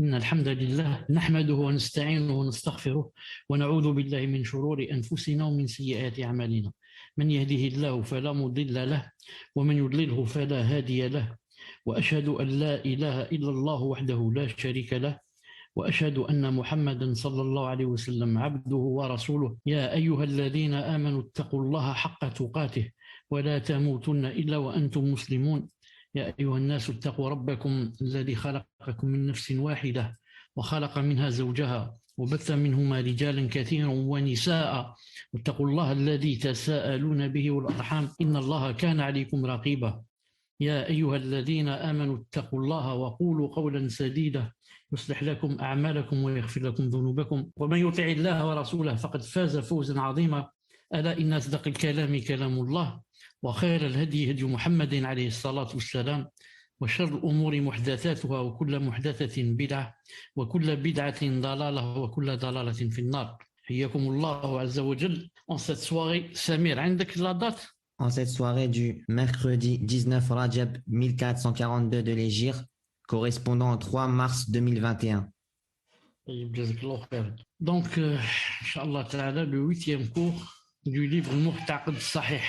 إن الحمد لله نحمده ونستعينه ونستغفره ونعوذ بالله من شرور أنفسنا ومن سيئات أعمالنا. من يهده الله فلا مضل له ومن يضلله فلا هادي له، وأشهد أن لا إله إلا الله وحده لا شريك له، وأشهد أن محمدا صلى الله عليه وسلم عبده ورسوله. يا أيها الذين آمنوا اتقوا الله حق تقاته ولا تموتن إلا وأنتم مسلمون. يا أيها الناس اتقوا ربكم الذي خلقكم من نفس واحدة وخلق منها زوجها وبث منهما رجالا كثيرا ونساء، واتقوا الله الذي تساءلون به والأرحام إن الله كان عليكم رقيبا. يا أيها الذين آمنوا اتقوا الله وقولوا قولا سديدا يصلح لكم أعمالكم ويغفر لكم ذنوبكم، ومن يطع الله ورسوله فقد فاز فوزا عظيما. ألا إن أصدق الكلام كلام الله، وخير الهدي هدي محمد عليه الصلاة والسلام، وشر الأمور محدثاتها وكل محدثة بدعة وكل بدعة ضلالة وكل ضلالة في النار. حياكم الله عز وجل. En cette soirée, Samir, عندك la date? En cette soirée du mercredi 19 Rajab 1442 de l'Hégire, correspondant au 3 mars 2021. Donc, Inch'Allah Ta'ala, le 8e cours du livre Mu'taqid Sahih,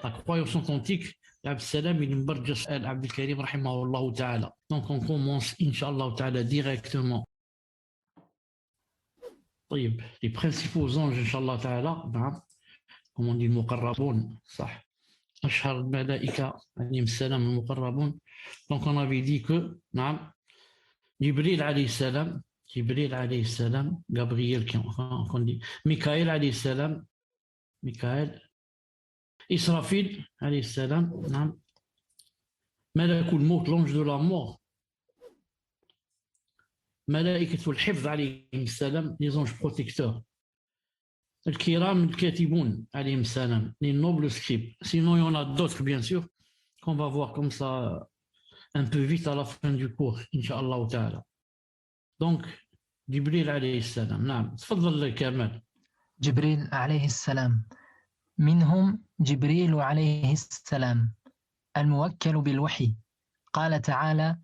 la croyance authentique d'Abd Salam ibn Barjas al-Abd al-Karim rahimahullah ta'ala. Donc on commence Inch'Allah Ta'ala directement. طيب, les principaux anges Inch'Allah Ta'ala, comme on dit Muqarraboun, صح, أشهر الملائكة عليهم السلام المقربون. Donc on avait dit que Jibril alayhi salam, Gabriel, on dit Mikaël alayhi salam, Israfil alayhi salam, Malakul Maut, l'ange de la mort, Malaikatul Hifz alayhi salam, les anges protecteurs, Al-Kiram Al-Katiboun alayhi salam, les nobles scribes. Sinon il y en a d'autres bien sûr qu'on va voir comme ça un peu vite à la fin du cours Inch'Allah Ta'ala. Donc Jibril alayhi salam, نعم تفضل كمال. جبريل عليه السلام منهم جبريل عليه السلام الموكل بالوحي. قال تعالى: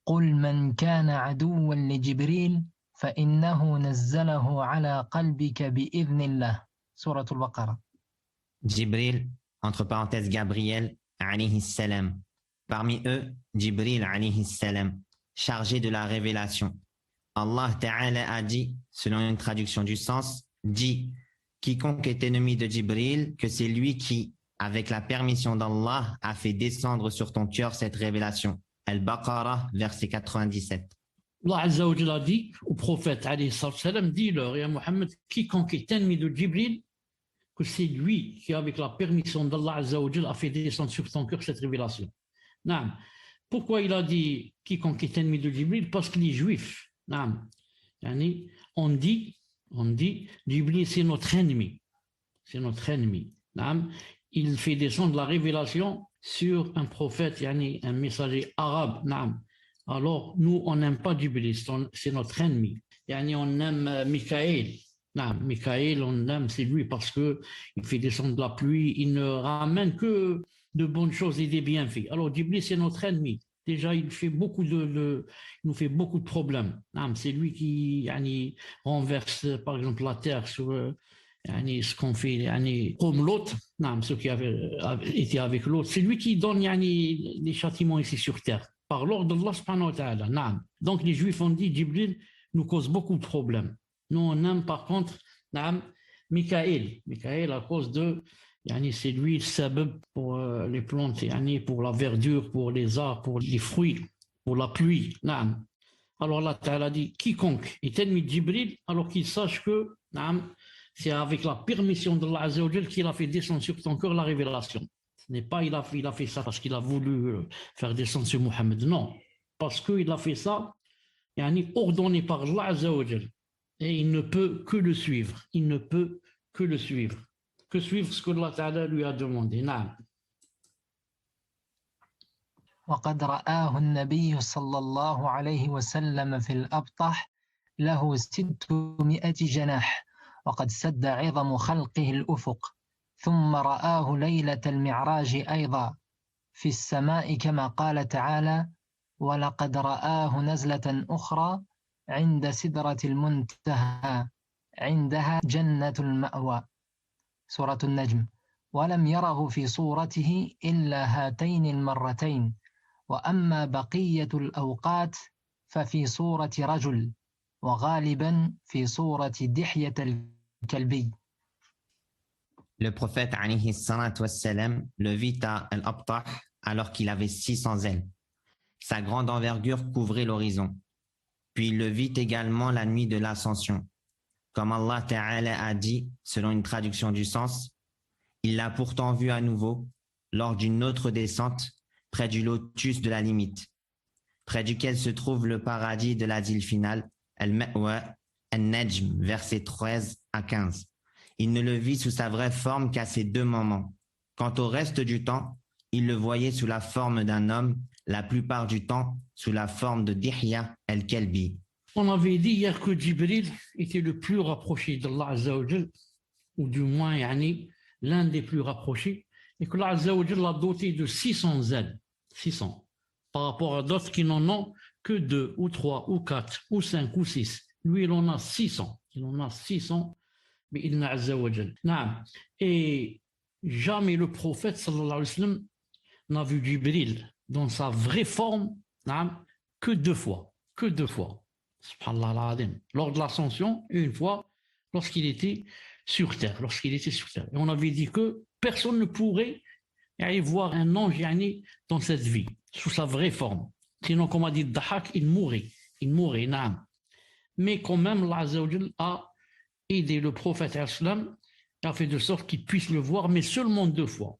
قل من كان عدوا لجبريل فإنه نزله على قلبك بإذن الله. سورة البقرة. Jibril, entre parenthèses Gabriel, alayhi salam. Parmi eux, Jibril, alayhi salam, chargé de la révélation. Allah Ta'ala a dit, selon une traduction du sens, dit: quiconque est ennemi de Jibril, que c'est lui qui, avec la permission d'Allah, a fait descendre sur ton cœur cette révélation. Al-Baqarah, verset 97. Allah Azza wa Jalla a dit au prophète alayhi salam, dis-leur, ya Muhammad, quiconque est ennemi de Jibril, que c'est lui qui, avec la permission d'Allah Azza wa Jalla, a fait descendre sur ton cœur cette révélation. Non. Pourquoi il a dit quiconque est ennemi de Jibril? Parce que les juifs, on dit Jibril c'est notre ennemi, il fait descendre la révélation sur un prophète, un messager arabe. Alors nous on n'aime pas Jibril, c'est notre ennemi. On aime Mikaël. Mikaël, on aime, c'est lui parce que il fait descendre la pluie, il ne ramène que de bonnes choses et des bienfaits. Alors Jibril c'est notre ennemi. Déjà, il nous fait beaucoup de problèmes. C'est lui qui renverse, par exemple, la terre sur ce qu'on fait, comme l'autre, ceux qui avaient été avec l'autre. C'est lui qui donne les châtiments ici sur terre, par l'ordre d'Allah subhanahu wa ta'ala. Donc, les Juifs ont dit, Jibril nous cause beaucoup de problèmes. Nous, on aime par contre, Mikaël à cause de... c'est lui le sabab pour les plantes, pour la verdure, pour les arbres, pour les fruits, pour la pluie. Alors Allah Ta'ala dit quiconque est ennemi de Jibril, alors qu'il sache que c'est avec la permission d'Allah Azza wa Jal qu'il a fait descendre sur ton cœur la révélation. Ce n'est pas il a fait ça parce qu'il a voulu faire descendre sur Mohammed, non. Parce qu'il a fait ça ordonné par Allah Azza wa Jal. Et il ne peut que le suivre. Que suivre ce que Allah Ta'ala lui a demandé. وقد رآه النبي صلى الله عليه وسلم في الأبطح له 600 جناح وقد سد عظم خلقه الأفق. ثم رآه ليلة المعراج أيضا في السماء كما قال تعالى: ولقد رآه نزلة أخرى عند سدرة المنتهى عندها جنة المأوى سورة النجم ولم يره في صورته إلا هاتين المرتين وأما بقية الأوقات ففي صورة رجل وغالبا في صورة دحية الكلبي. Le prophète alayhi salatu wassalam le vit à Al-Abtah alors qu'il avait 600 ailes. Sa grande envergure couvrait l'horizon. Puis il le vit également la nuit de l'ascension. Comme Allah Ta'ala a dit, selon une traduction du sens, il l'a pourtant vu à nouveau lors d'une autre descente près du lotus de la limite, près duquel se trouve le paradis de l'asile final, Al-Ma'wa, Al-Najm, versets 13 à 15. Il ne le vit sous sa vraie forme qu'à ces deux moments. Quant au reste du temps, il le voyait sous la forme d'un homme, la plupart du temps sous la forme de Dihya al-Kalbi. On avait dit hier que Jibril était le plus rapproché d'Allah Azza wa Jal, ou du moins l'un des plus rapprochés, et que Allah Azza wa Jal l'a doté de 600 ailes, 600, par rapport à d'autres qui n'en ont que 2 ou 3 ou 4 ou 5 ou 6. Lui, il en a 600. Il en a 600. Et jamais le prophète sallallahu alayhi wa sallam n'a vu Jibril dans sa vraie forme que 2 fois. Que 2 fois. Subhanallah al-Azim. Lors de l'ascension, et une fois lorsqu'il était sur terre. Et on avait dit que personne ne pourrait y voir un ange dans cette vie, sous sa vraie forme. Sinon, comme a dit Dahak, il mourrait. Mais quand même, Allah Azza wa Jal a aidé le prophète a fait de sorte qu'il puisse le voir, mais seulement 2 fois.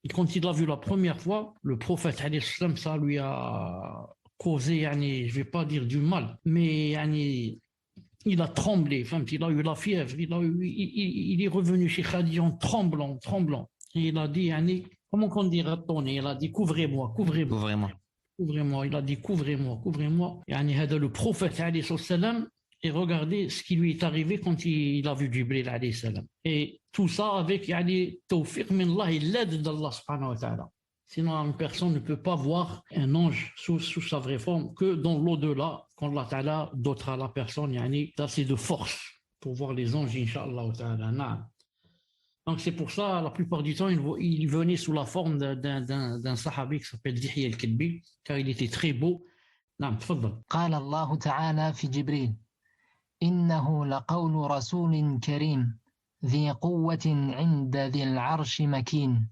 Et quand il l'a vu la première fois, le prophète, ça lui a causé, je ne vais pas dire du mal, mais il a tremblé, il a eu la fièvre, il est revenu chez Khadija en tremblant. Et il a dit, comment qu'on dit retourner? Il a dit, couvrez-moi. Il a dit, couvrez-moi. Le prophète, et regardez ce qui lui est arrivé quand il a vu Jibril alayhi salam. Et tout ça avec tawfiq min Allah et l'aide d'Allah subhanahu wa ta'ala. Sinon, une personne ne peut pas voir un ange sous sa vraie forme que dans l'au-delà, quand Allah ta'ala dotera la personne d'assez de force pour voir les anges, incha'Allah ta'ala. Donc c'est pour ça, la plupart du temps, il venait sous la forme d'un sahabi qui s'appelle Dihya al-Kalbi, car il était très beau. قال الله تعالى في جبريل إنه لقول رسول كريم ذي قوة عند ذي العرش مكين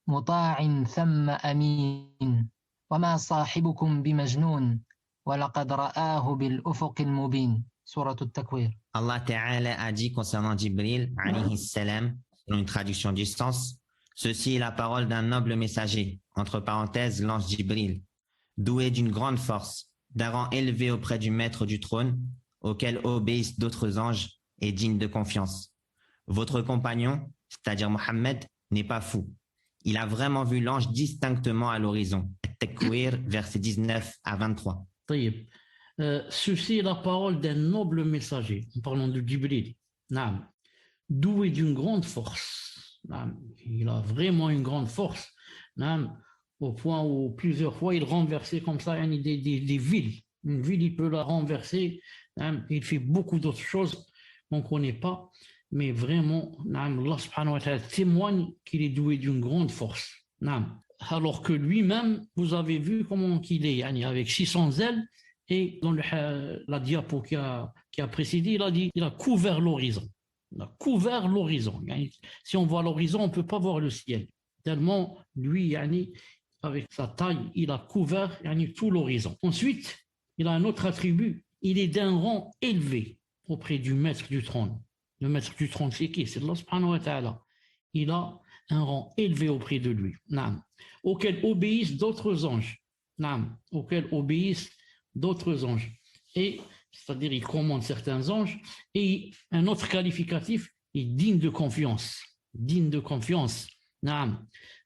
مطاع ثم أمين وما صاحبكم بمجنون ولقد رآه بالأفق المبين سورة التكوير. Allah Ta'ala a dit concernant Jibril alayhi salam, selon une traduction du sens, ceci est la parole d'un noble messager, entre parenthèses l'ange Jibril, doué d'une grande force, d'un rang élevé auprès du maître du trône, auquel obéissent d'autres anges et dignes de confiance. Votre compagnon, c'est-à-dire Mohammed, n'est pas fou. Il a vraiment vu l'ange distinctement à l'horizon. At-Takwir, versets 19 à 23. Ceci est la parole d'un noble messager, en parlant de Jibril, doué d'une grande force. Il a vraiment une grande force, au point où plusieurs fois il renversait comme ça des villes. Une ville, il peut la renverser. Il fait beaucoup d'autres choses qu'on ne connaît pas. Mais vraiment, Allah subhanahu wa ta'ala témoigne qu'il est doué d'une grande force. Alors que lui-même, vous avez vu comment il est, avec 600 ailes, et dans la diapo qui a précédé, il a dit il a couvert l'horizon. Il a couvert l'horizon. Si on voit l'horizon, on ne peut pas voir le ciel. Tellement, lui, avec sa taille, il a couvert tout l'horizon. Ensuite, il a un autre attribut. Il est d'un rang élevé auprès du maître du trône. Le maître du trône, c'est qui? C'est Allah subhanahu wa ta'ala. Il a un rang élevé auprès de lui, auquel obéissent d'autres anges. Et, c'est-à-dire, il commande certains anges. Et un autre qualificatif est digne de confiance. Digne de confiance.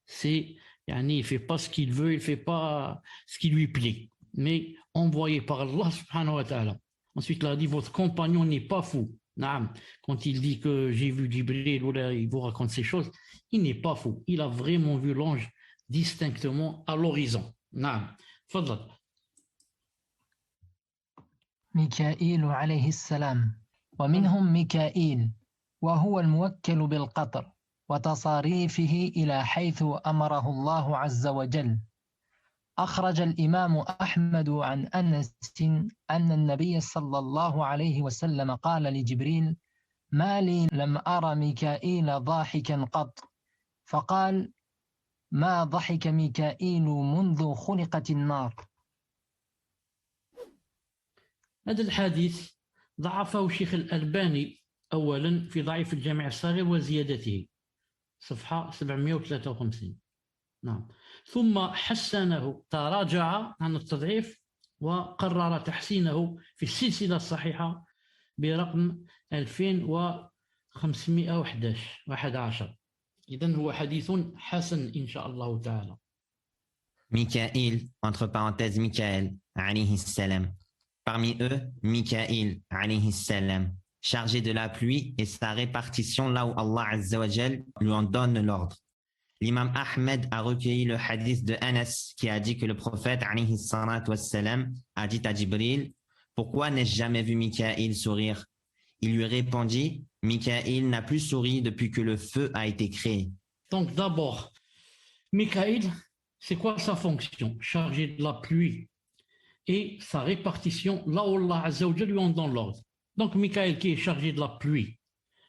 C'est, il ne fait pas ce qu'il veut, il ne fait pas ce qui lui plaît. Mais envoyé par Allah subhanahu wa ta'ala. Ensuite, il a dit, votre compagnon n'est pas fou. Quand il dit que j'ai vu Jibril, ou là, il vous raconte ces choses, il n'est pas fou. Il a vraiment vu l'ange distinctement à l'horizon. Fadal. ميكائيل عليه السلام، ومنهم ميكائيل وهو الموكل بالقطر وتصاريفه إلى حيث أمره الله عز وجل. أخرج الإمام أحمد عن أنس أن النبي صلى الله عليه وسلم قال لجبريل: ما لي لم أر ميكائيل ضاحكا قط، فقال: ما ضحك ميكائيل منذ خلقت النار. هذا الحديث ضعفه الشيخ الألباني أولا في ضعيف الجامع الصغير وزيادته صفحة 753. نعم. ثم حسنه، تراجع عن التضعيف وقرر تحسينه في السلسلة الصحيحة برقم 2511. إذن هو حديث حسن إن شاء الله تعالى. Mikaïl, entre parenthèses Michael, alayhi salam. Parmi eux, Mikaïl, alayhi salam, chargé de la pluie et sa répartition là où Allah Azza wa Jal lui en donne l'ordre. L'imam Ahmed a recueilli le hadith de Anas qui a dit que le prophète alayhi salatu wassalam a dit à Jibril: pourquoi n'ai-je jamais vu Mikaïl sourire? Il lui répondit: Mikaïl n'a plus souri depuis que le feu a été créé. Donc d'abord, Mikaïl, c'est quoi sa fonction? Chargé de la pluie et sa répartition là où Allah Azza wa Jal lui en donne l'ordre. Donc Mikaïl qui est chargé de la pluie,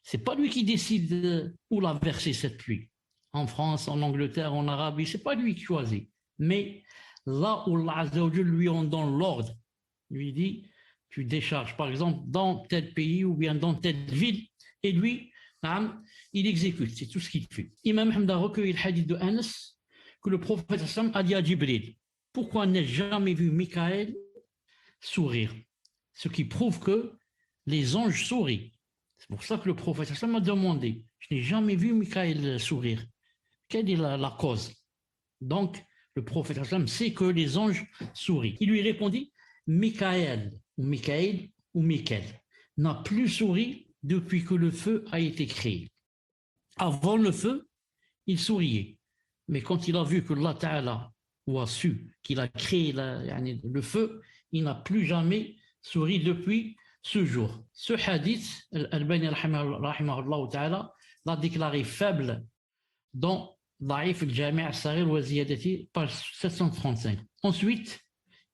c'est pas lui qui décide où la verser cette pluie. En France, en Angleterre, en Arabie, c'est pas lui qui choisit. Mais là où Allah Azza wa Jal lui en donne l'ordre, lui dit: tu décharges par exemple dans tel pays ou bien dans telle ville, et lui, il exécute, c'est tout ce qu'il fait. Imam Ahmed a recueilli le hadith de Anas que le prophète a dit à Jibril: pourquoi n'ai-je jamais vu Mikaël sourire? Ce qui prouve que les anges sourient. C'est pour ça que le prophète m'a demandé: je n'ai jamais vu Mikaël sourire. Quelle est la cause? Donc, le prophète sait que les anges sourient. Il lui répondit: Mikaël ou Mikaël ou Mikaël n'a plus souri depuis que le feu a été créé. Avant le feu, il souriait. Mais quand il a vu que Allah Ta'ala, ou a su qu'il a créé le feu, il n'a plus jamais souri depuis ce jour. Ce hadith, Al-Albani rahimahullah ta'ala l'a déclaré faible dans Daif al-Jami' al-Saghir wa Ziyadati, page 735. Ensuite,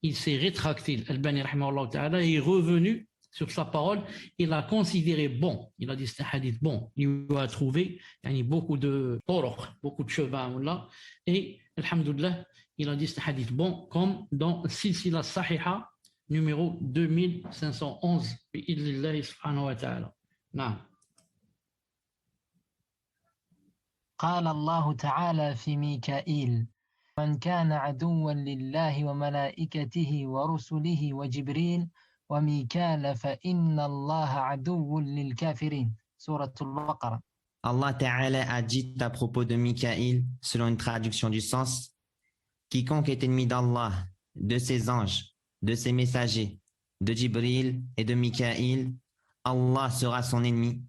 il s'est rétracté, Al-Albani rahimahullah ta'ala, et est revenu sur sa parole. Il a considéré bon, il a dit c'est un hadith bon, il a trouvé beaucoup de chevins, et alhamdoulilah, il a dit c'est un hadith bon, comme dans Silsila Sahiha numéro 2511 bi'idhnillahi subhanahu wa ta'ala. Naam. قال الله تعالى في ميكائيل: من كان عدوا لله وملائكته ورسله وجبريل وميكال فإن الله عدو للكافرين. سورة البقرة. Allah Ta'ala a dit à propos de Mikaïl, selon une traduction du sens: quiconque est ennemi d'Allah, de ses anges, de ses messagers, de Jibril et de Mikaïl, Allah sera son ennemi,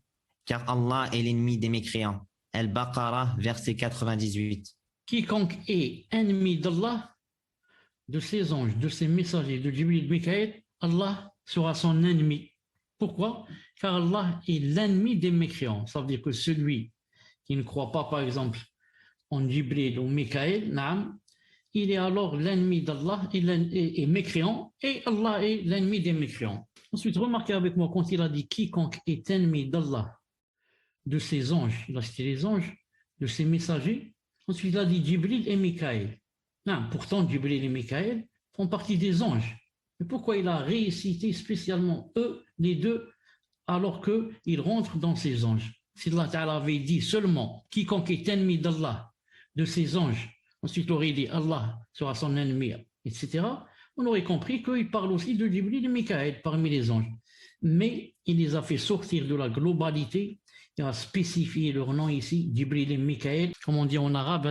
car Allah est l'ennemi des mécréants. Al-Baqarah, verset 98. Quiconque est ennemi d'Allah, de ses anges, de ses messagers, de Jibril et de Mikaïl, Allah sera son ennemi. Pourquoi? Car Allah est l'ennemi des mécréants. Ça veut dire que celui qui ne croit pas, par exemple, en Jibril ou Mikaïl, il est alors l'ennemi d'Allah et mécréant, et Allah est l'ennemi des mécréants. Ensuite, remarquez avec moi, quand il a dit quiconque est ennemi d'Allah, de ses anges, il a cité les anges, de ses messagers. Ensuite, il a dit Jibril et Mikaïl. Pourtant, Jibril et Mikaïl font partie des anges. Mais pourquoi il a récité spécialement eux, les deux, alors qu'ils rentrent dans ses anges? Si Allah Ta'ala avait dit seulement quiconque est ennemi d'Allah, de ses anges, ensuite il aurait dit Allah sera son ennemi, etc., on aurait compris qu'il parle aussi de Jibril et Mikaïl parmi les anges. Mais il les a fait sortir de la globalité. Il a spécifié leur nom ici, Jibril et Mikaïl, comme on dit en arabe,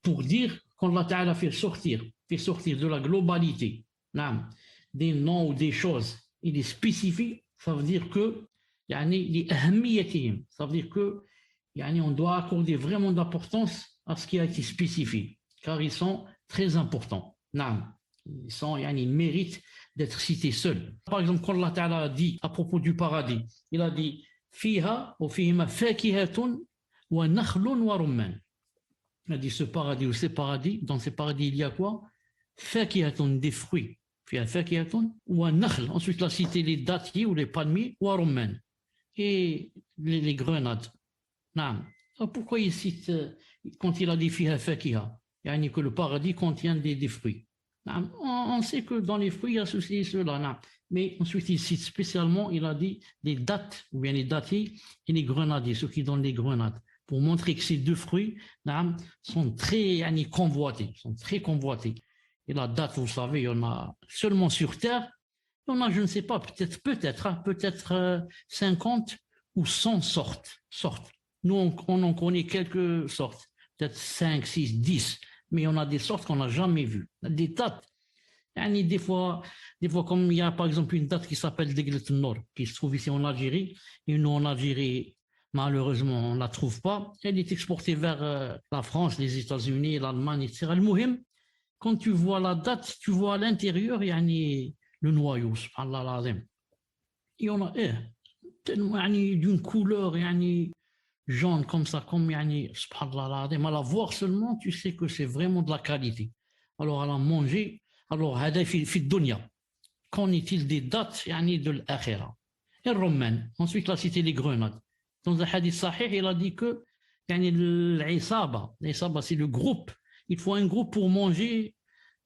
pour dire qu'Allah Ta'ala fait sortir de la globalité des noms ou des choses. Il est spécifié, ça veut dire que ça veut dire que on doit accorder vraiment d'importance à ce qui a été spécifié, car ils sont très importants. Ils méritent d'être cités seuls. Par exemple, quand Allah Ta'ala a dit à propos du paradis, il a dit Fiha ou fihima fakihatun wa nakhlun wa rumman. Il a dit ce paradis ou ces paradis, dans ces paradis, il y a quoi? Fakihatun, des fruits. Fiha fakihatun wa nakhl. Ensuite, il a cité les dattiers ou les palmiers, wa rumman. Et les grenades. Non. Pourquoi il cite, quand il a dit Fiha fakiha, que le paradis contient des fruits? On sait que dans les fruits, il y a ceci et cela. Mais ensuite, il cite spécialement, il a dit les dattes, ou bien les dattiers et les grenadiers, ceux qui donnent les grenades, pour montrer que ces deux fruits sont très convoités. Et la date, vous savez, il y en a seulement sur Terre. Il y en a, je ne sais pas, peut-être 50 ou 100 sortes. Nous, on en connaît quelques sortes, peut-être 5, 6, 10. Mais on a des sortes qu'on n'a jamais vues. Des dates. Des fois, comme il y a par exemple une date qui s'appelle Deglet Nord, qui se trouve ici en Algérie, et nous en Algérie, malheureusement, on ne la trouve pas. Elle est exportée vers la France, les États-Unis, l'Allemagne, etc. Al-Muhim, quand tu vois la date, tu vois à l'intérieur, le noyau, subhanallah l'azim. Il y en a tellement d'une couleur, jaune comme ça, comme subhanallah, à la voir seulement, tu sais que c'est vraiment de la qualité. Alors à la manger, alors هذا في الدنيا. Qu'en est-il des dates de l'akhira? Et Romain, ensuite il a cité les grenades. Dans un hadith sahih, il a dit que l'isaba, c'est le groupe. Il faut un groupe pour manger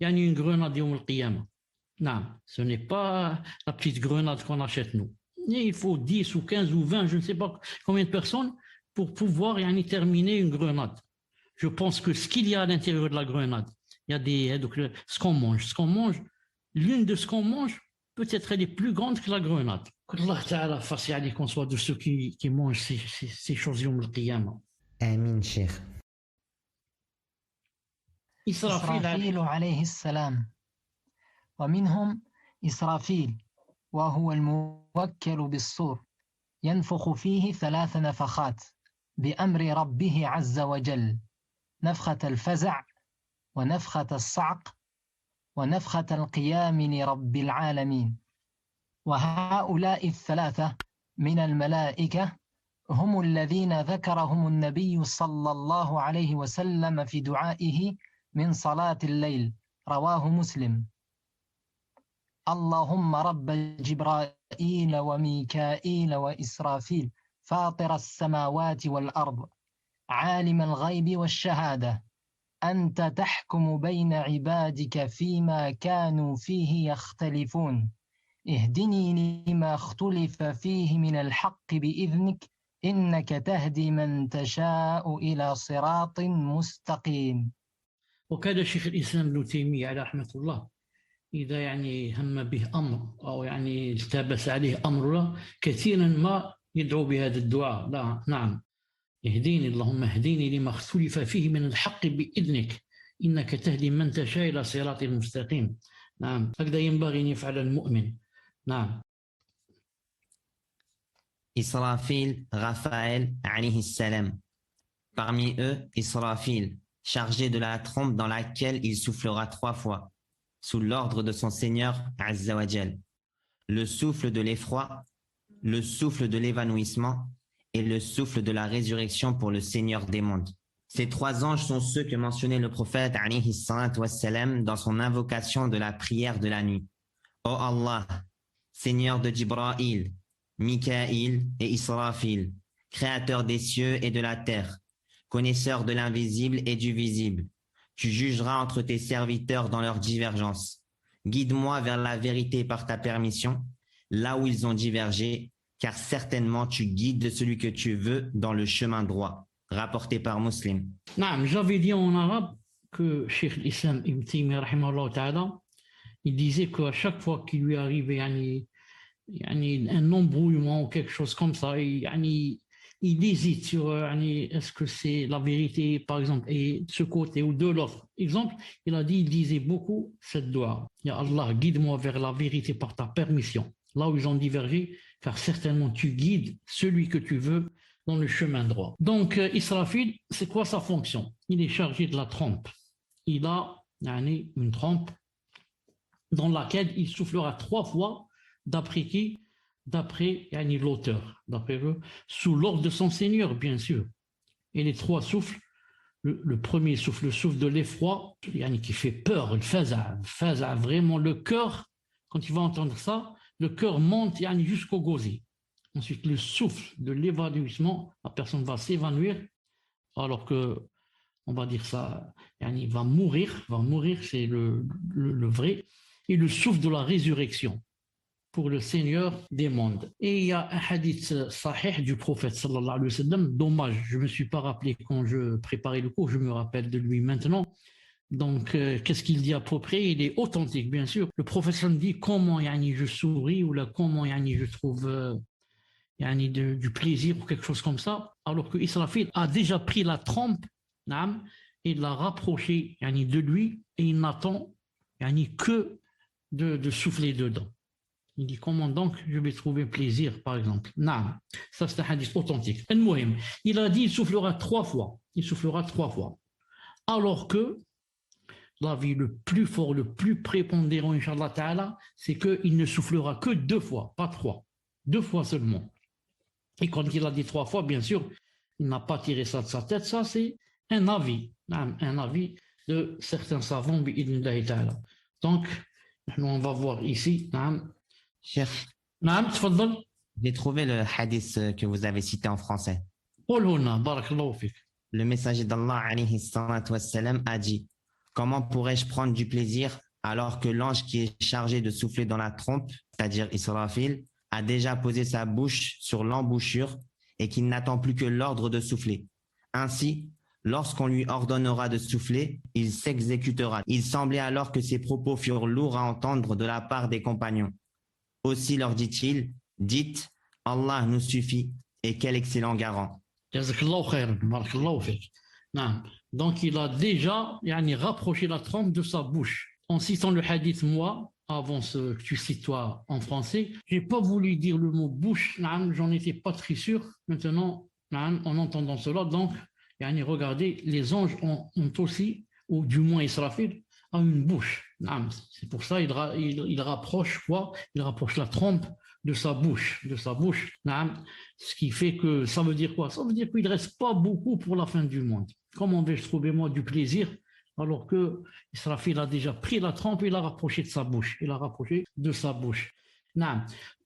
une grenade yawm al-qiyamah. Non, ce n'est pas la petite grenade qu'on achète nous. Et il faut 10 ou 15 ou 20, je ne sais pas combien de personnes pour pouvoir terminer une grenade. Je pense que ce qu'il y a à l'intérieur de la grenade, il y a ce qu'on mange, l'une de ce qu'on mange, peut-être elle est plus grande que la grenade. Qu'Allah Ta'ala fasse qu'on soit de ceux qui mangent ces choses yawm al-qiyamah. Amin, Cheikh. إسرافيل عليه السلام ومنهم إسرافيل وهو الموكل بالصور ينفخ فيه 3 نفخات بأمر ربه عز وجل نفخة الفزع ونفخة الصعق ونفخة القيام لرب العالمين وهؤلاء 3 من الملائكة هم الذين ذكرهم النبي صلى الله عليه وسلم في دعائه من صلاة الليل رواه مسلم اللهم رب جبرائيل وميكائيل وإسرافيل فاطر السماوات والأرض عالم الغيب والشهادة أنت تحكم بين عبادك فيما كانوا فيه يختلفون اهدني لما اختلف فيه من الحق بإذنك إنك تهدي من تشاء إلى صراط مستقيم. وكان شيخ الإسلام ابن تيمية على رحمة الله إذا هم به أمر أو التبس عليه أمر كثيرا ما يدعو بهذا الدعاء. لا نعم اهديني اللهم اهديني لما اختلف فيه من الحق بإذنك إنك تهدي من تشاء إلى صراط مستقيم. نعم هكذا ينبغي أن يفعل المؤمن. نعم. Israfil, Raphaël, alayhi salam. Parmi eux, Israfil, chargé de la trompe dans laquelle il soufflera 3 fois, sous l'ordre de son Seigneur Azza wa Jal. Le souffle de l'effroi, le souffle de l'évanouissement et le souffle de la résurrection pour le Seigneur des mondes. Ces 3 anges sont ceux que mentionnait le prophète alayhi salatu wassalam dans son invocation de la prière de la nuit. Ô Allah, Seigneur de Jibra'il, Mikaïl et Israfil, créateur des cieux et de la terre, connaisseur de l'invisible et du visible, tu jugeras entre tes serviteurs dans leurs divergences. Guide-moi vers la vérité par ta permission, là où ils ont divergé, car certainement tu guides celui que tu veux dans le chemin droit. Rapporté par Muslim. J'avais dit en arabe que Cheikh l'Islam Ibn Taymiyyah rahimahullah ta'ala, il disait qu'à chaque fois qu'il lui arrivait un embrouillement ou quelque chose comme ça, il hésite sur est-ce que c'est la vérité, par exemple, et de ce côté ou de l'autre. Exemple, il disait beaucoup cette doua. Ya Allah, guide-moi vers la vérité par ta permission. Là où ils ont divergé, car certainement tu guides celui que tu veux dans le chemin droit. Donc, Israfil, c'est quoi sa fonction? Il est chargé de la trompe. Il a une trompe dans laquelle il soufflera 3 fois, d'après qui? D'après l'auteur, d'après eux, sous l'ordre de son Seigneur, bien sûr. Et les 3 souffles, le premier souffle, le souffle de l'effroi, qui fait peur, le faza, vraiment le cœur, quand il va entendre ça, le cœur monte jusqu'au gosier. Ensuite, le souffle de l'évanouissement, la personne va s'évanouir, alors que, on va dire ça, il va mourir, c'est le vrai, et le souffle de la résurrection pour le Seigneur des mondes. Et il y a un hadith sahih du prophète sallallahu alayhi wa sallam, dommage, je ne me suis pas rappelé quand je préparais le cours, je me rappelle de lui maintenant. Donc, qu'est-ce qu'il dit à peu près? Il est authentique, bien sûr. Le prophète sallam dit comment je souris, ou là, comment je trouve du plaisir ou quelque chose comme ça, alors que Israfil a déjà pris la trompe et l'a rapproché de lui, et il n'attend que de souffler dedans. Il dit comment donc je vais trouver plaisir, par exemple. Ça c'est un hadith authentique. Il a dit il soufflera 3 fois. Il soufflera 3 fois. Alors que l'avis le plus fort, le plus prépondérant, Inch'Allah Ta'ala, c'est qu'il ne soufflera que 2 fois, pas 3. 2 fois seulement. Et quand il a dit 3 fois, bien sûr, il n'a pas tiré ça de sa tête. Ça, c'est un avis de certains savants. Donc, on va voir ici. Cheikh, j'ai trouvé le hadith que vous avez cité en français. Le messager d'Allah alayhi salatu wassalam a dit: comment pourrais-je prendre du plaisir alors que l'ange qui est chargé de souffler dans la trompe, c'est-à-dire Israfil, a déjà posé sa bouche sur l'embouchure et qu'il n'attend plus que l'ordre de souffler. Ainsi, lorsqu'on lui ordonnera de souffler, il s'exécutera. Il semblait alors que ses propos furent lourds à entendre de la part des compagnons. Aussi leur dit-il: dites, Allah nous suffit, et quel excellent garant. Donc il a déjà rapproché la trompe de sa bouche. En citant le hadith, moi, avant ce que tu cites toi en français, j'ai pas voulu dire le mot bouche, j'en étais pas très sûr. Maintenant, en entendant cela, donc, regardez, les anges ont aussi, ou du moins Israfil, a une bouche. C'est pour ça il rapproche quoi? Il rapproche la trompe de sa bouche. Ce qui fait que, ça veut dire quoi? Ça veut dire qu'il ne reste pas beaucoup pour la fin du monde. Comment vais-je trouver moi du plaisir alors que Israfil a déjà pris la trompe et l'a rapproché de sa bouche.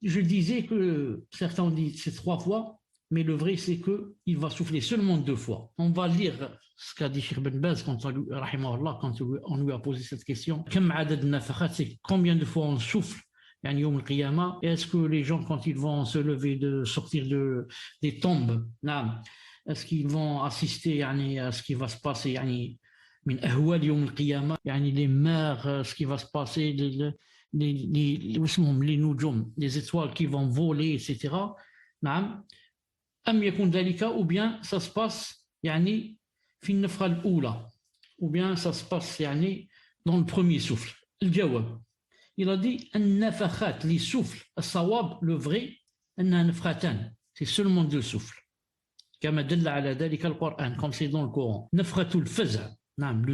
Je disais que certains ont dit c'est 3 fois, mais le vrai c'est qu'il va souffler seulement 2 fois. On va lire ce qu'a dit Cheikh Ben Baz quand on lui a posé cette question. C'est combien de fois on souffle est-ce que les gens, quand ils vont se lever, de sortir des tombes, est-ce qu'ils vont assister à ce qui va se passer les mers, ce qui va se passer, les étoiles qui vont voler, etc. Ou bien ça se passe ou bien ça se passe dans le premier souffle. Il a dit les souffles, le vrai, c'est seulement 2 souffles. Comme c'est dans le Coran. Le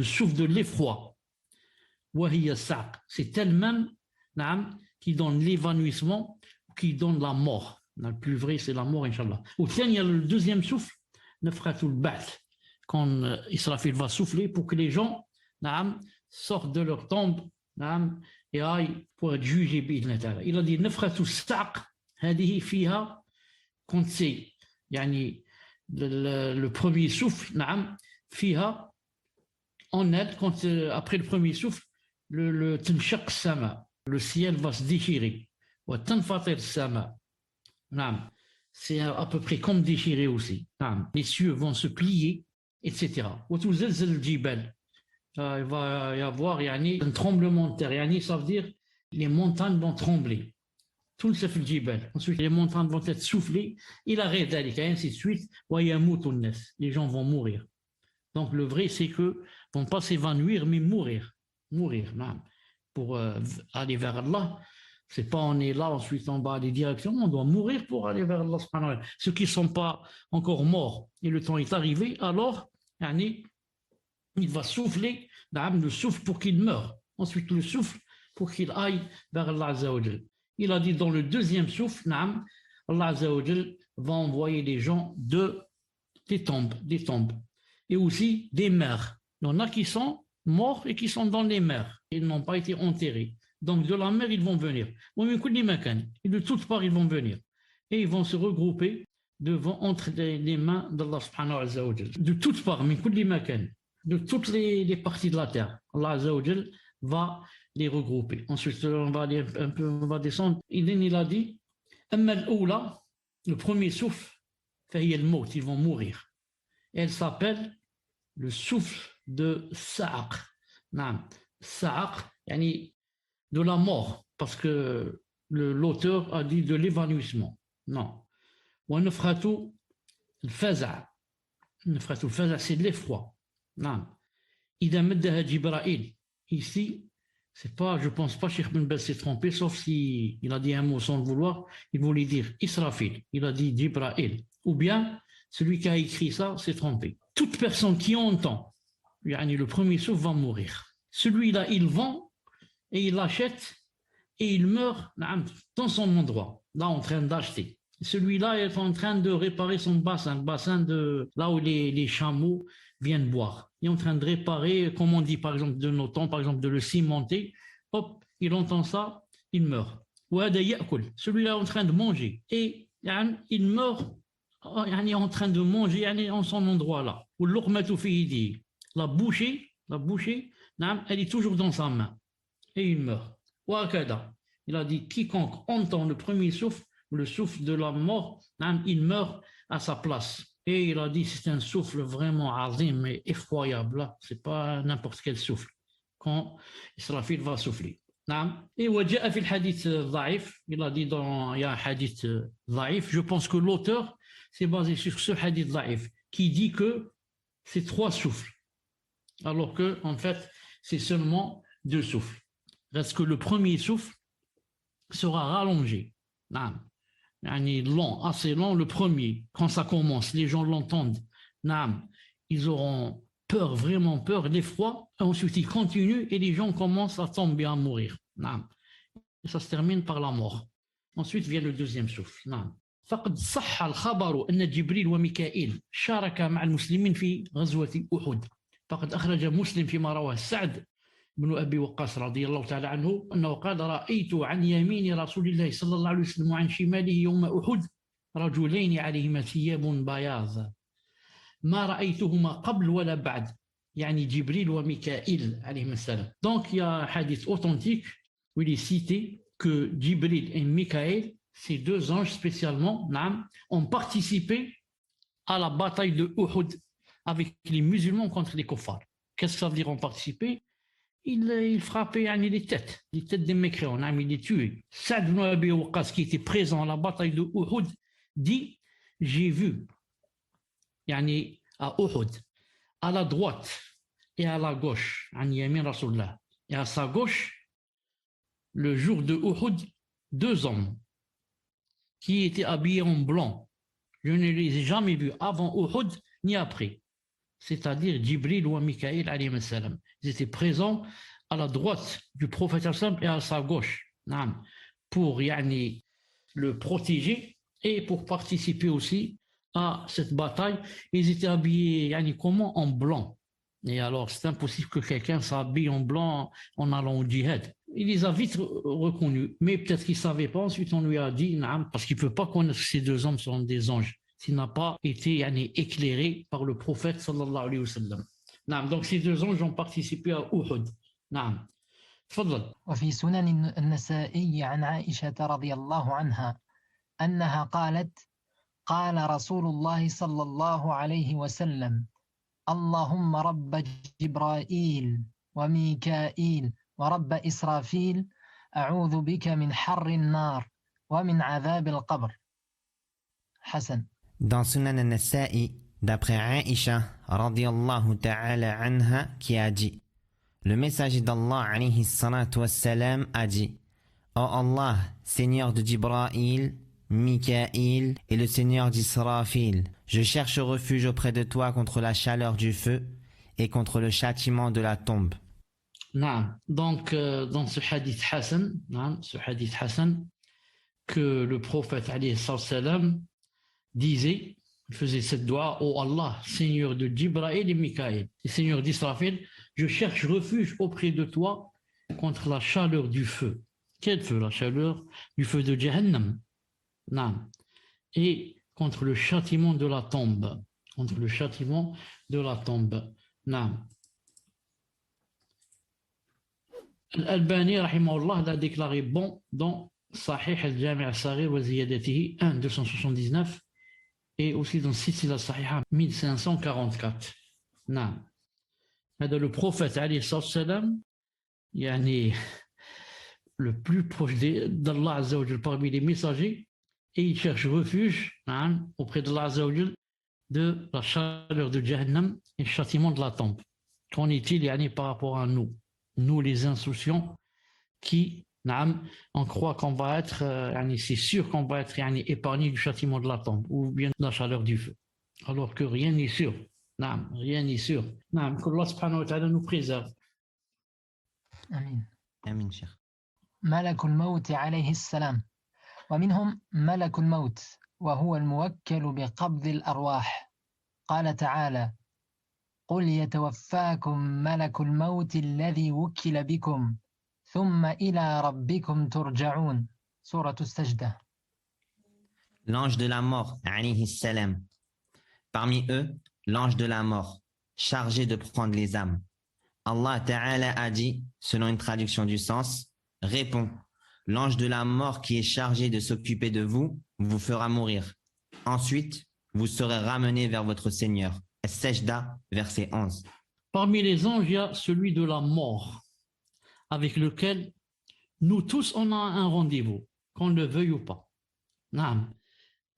souffle de l'effroi. C'est elle-même qui donne l'évanouissement, qui donne la mort. Le plus vrai, c'est la mort, Inch'Allah. Il y a le deuxième souffle, quand Israfil va souffler pour que les gens sortent de leur tombe et aillent pour être jugés. Il a dit quand c'est le premier souffle, en elle, quand après le premier souffle, le ciel va se déchirer. C'est à peu près comme déchiré aussi. Les cieux vont se plier, etc. Il va y avoir un tremblement de terre. Ça veut dire les montagnes vont trembler. Tout le jibal. Ensuite, les montagnes vont être soufflées. Il arrête d'aller, et ainsi de suite. Les gens vont mourir. Donc le vrai, c'est qu'ils ne vont pas s'évanouir, mais mourir. Pour aller vers Allah. C'est pas on est là, ensuite on va aller directement. On doit mourir pour aller vers Allah. Ceux qui ne sont pas encore morts et le temps est arrivé, alors il va souffler, le souffle pour qu'il meure. Ensuite, le souffle pour qu'il aille vers Allah Azza wa Jal. Il a dit dans le deuxième souffle, naam, Allah Azza wa Jal va envoyer des gens des tombes. Et aussi des mers. Il y en a qui sont morts et qui sont dans les mers. Ils n'ont pas été enterrés. Donc de la mer, ils vont venir. Et de toutes parts, ils vont venir. Et ils vont se regrouper entre les mains d'Allah subhanahu wa ta'ala. De toutes parts, de toutes les parties de la terre. Allah Azza wa Jal va les regrouper. Ensuite, on va aller un peu, on va descendre. Il a dit, le premier souffle, ils vont mourir. Et elle s'appelle le souffle de Sa'aq. Sa'aq, de la mort, parce que l'auteur a dit de l'évanouissement. Non. ونفخة الفزع c'est de l'effroi. نعم. إذا مدها جبرائيل. Ici, c'est pas, je pense pas Cheikh Ben Baz s'est trompé, sauf si il a dit un mot sans le vouloir, il voulait dire Israfil, il a dit Jibra'il. Ou bien, celui qui a écrit ça s'est trompé. Toute personne qui entend, le premier souffle va mourir. Celui-là, il vend et il achète et il meurt dans son endroit, là en train d'acheter. Celui-là est en train de réparer son bassin, le bassin de là où les chameaux viennent boire. Il est en train de réparer, comme on dit par exemple de nos temps, par exemple de le cimenter. Hop, il entend ça, il meurt. Celui-là est en train de manger et il meurt en train de manger en son endroit là. La bouchée, elle est toujours dans sa main et il meurt. Il a dit quiconque entend le premier souffle, le souffle de la mort, il meurt à sa place. Et il a dit c'est un souffle vraiment azim et effroyable. C'est pas n'importe quel souffle. Quand Israfil va souffler. Et وجاء في الحديث ضعيف, il a dit il y a un hadith ضعيف. Je pense que l'auteur s'est basé sur ce hadith ضعيف qui dit que c'est 3 souffles. Alors que en fait c'est seulement 2 souffles. Reste que le premier souffle sera rallongé. Long, assez long, le premier, quand ça commence, les gens l'entendent, ils auront peur, vraiment peur, l'effroi, ensuite ils continuent et les gens commencent à tomber, à mourir. Et ça se termine par la mort. Ensuite vient le deuxième souffle. فقد صح الخبر أن جبريل وميكائيل شارك مع المسلمين في غزوة أحد. فقد أخرج مسلم فيما رواه سعد بن أبي وقاص رضي الله تعالى عنه أنه قال رأيت عن يمين رسول الله صلى الله عليه وسلم وعن شماله يوم أحد رجلين عليهما ثياب بياض ما رأيتهما قبل ولا بعد جبريل وميكائيل عليهما السلام. Donc il y a un hadith authentique où il est cité que Jibril et Mikaël, ces 2 anges spécialement, ont participé à la bataille de Uhud avec les musulmans contre les kuffars. Qu'est-ce que ça veut dire ont participé? Il frappait les têtes des mécréants, il les tuait. Sa'd ibn Abi Waqqas, qui était présent à la bataille de Uhud, dit j'ai vu à Uhud, à la droite et à la gauche, et à sa gauche, le jour de Uhud, 2 hommes qui étaient habillés en blanc. Je ne les ai jamais vus avant Uhud ni après. C'est-à-dire Jibril ou Mikaël alayhi salam. Ils étaient présents à la droite du prophète et à sa gauche pour le protéger et pour participer aussi à cette bataille. Ils étaient habillés comment? En blanc. Et alors c'est impossible que quelqu'un s'habille en blanc en allant au djihad. Il les a vite reconnus, mais peut-être qu'il ne savait pas. Ensuite on lui a dit parce qu'il ne peut pas connaître que ces 2 hommes sont des anges s'il n'a pas été éclairé par le prophète sallallahu alayhi wa sallam. Donc ces 2 anges ont participé à Uhud. تفضل. وفي سنن النسائي عن عائشة رضي الله عنها أنها قالت قال رسول الله صلى الله عليه وسلم اللهم رب جبرائيل وميكائيل ورب إسرافيل أعوذ بك من حر النار ومن عذاب القبر. حسن. Dans Sunan al-Nasa'i, d'après Aïcha, radiyallahu ta'ala anha, qui a dit, le messager d'Allah, alayhi salatu wassalam, a dit, ô Allah, Seigneur de Jibra'il, Mikaïl et le Seigneur d'Israfil, je cherche refuge auprès de toi contre la chaleur du feu et contre le châtiment de la tombe. Donc, dans ce hadith Hassan, que le prophète alayhi salam disait, il faisait cette dua: ô Allah, Seigneur de Jibraïl et Mikaël, et Seigneur d'Israfil, je cherche refuge auprès de toi contre la chaleur du feu. Quel feu? La chaleur du feu de Jahannam. Et contre le châtiment de la tombe. Contre le châtiment de la tombe. Al-Albani, rahimahullah, l'a déclaré bon dans Sahih al-Jami' al-Saghir wa Ziyadatihi 1, 279 et aussi dans Silsila Sahiha 1544. Le prophète alayhi salam, le plus proche d'Allah Azza wa Jal parmi les messagers, et il cherche refuge auprès d'Allah Azza wa Jal de la chaleur de Jahannam et le châtiment de la tombe. Qu'en est-il par rapport à nous les insouciants qui on croit qu'on va être c'est sûr qu'on va être épargné du châtiment de la tombe ou bien de la chaleur du feu, alors que rien n'est sûr. Rien n'est sûr. qu'Allah subhanahu wa ta'ala nous préserve. Amin. Amin, cher. ملك الموت عليه السلام ومنهم ملك الموت وهو الموكل بقبض الأرواح قال تعالى قل يتوفاكم ملك الموت الذي وكل بكم ثم إلى ربكم ترجعون سورة السجدة. L'ange de la mort, alayhi salam. Parmi eux, l'ange de la mort, chargé de prendre les âmes. Allah Ta'ala a dit, selon une traduction du sens, répond, l'ange de la mort qui est chargé de s'occuper de vous, vous fera mourir. Ensuite, vous serez ramenés vers votre Seigneur. Sajda, verset 11. Parmi les anges, il y a celui de la mort, avec lequel nous tous on a un rendez-vous, qu'on le veuille ou pas.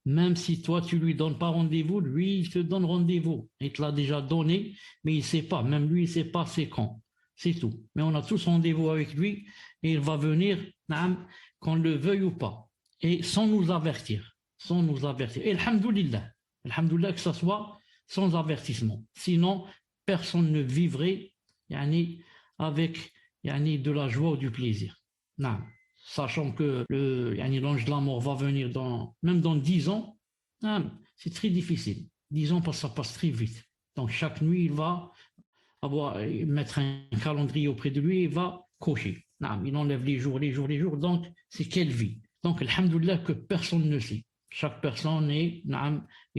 Même si toi tu lui donnes pas rendez-vous, lui il te donne rendez-vous. Il te l'a déjà donné, mais il sait pas. Même lui il sait pas c'est quand. C'est tout. Mais on a tous rendez-vous avec lui et il va venir, qu'on le veuille ou pas, et sans nous avertir. Sans nous avertir. Et alhamdoulilah que ça soit sans avertissement. Sinon, personne ne vivrait avec de la joie ou du plaisir. Sachant que l'ange de la mort va venir même dans 10 ans, c'est très difficile. 10 ans, ça passe très vite. Donc chaque nuit, il va mettre un calendrier auprès de lui et il va cocher. Il enlève les jours. Donc, c'est quelle vie? Donc, alhamdoulilah que personne ne sait. Chaque personne est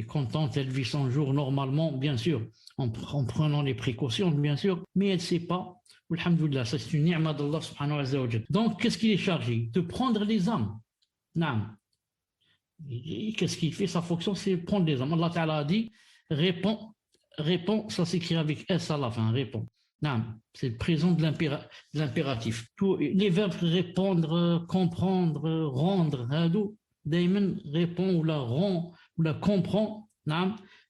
contente, elle vit son jour normalement, bien sûr, en prenant les précautions, bien sûr, mais elle ne sait pas. Alhamdoulilah, ça c'est une ni'ma d'Allah subhanahu wa ta'ala. Donc, qu'est-ce qu'il est chargé? De prendre les âmes. Et qu'est-ce qu'il fait? Sa fonction, c'est prendre les âmes. Allah Ta'ala a dit, réponds, ça s'écrit avec S à la fin, réponds. C'est le présent de l'impératif. Les verbes répondre, comprendre, rendre, Daïman répond ou la rend ou la comprend,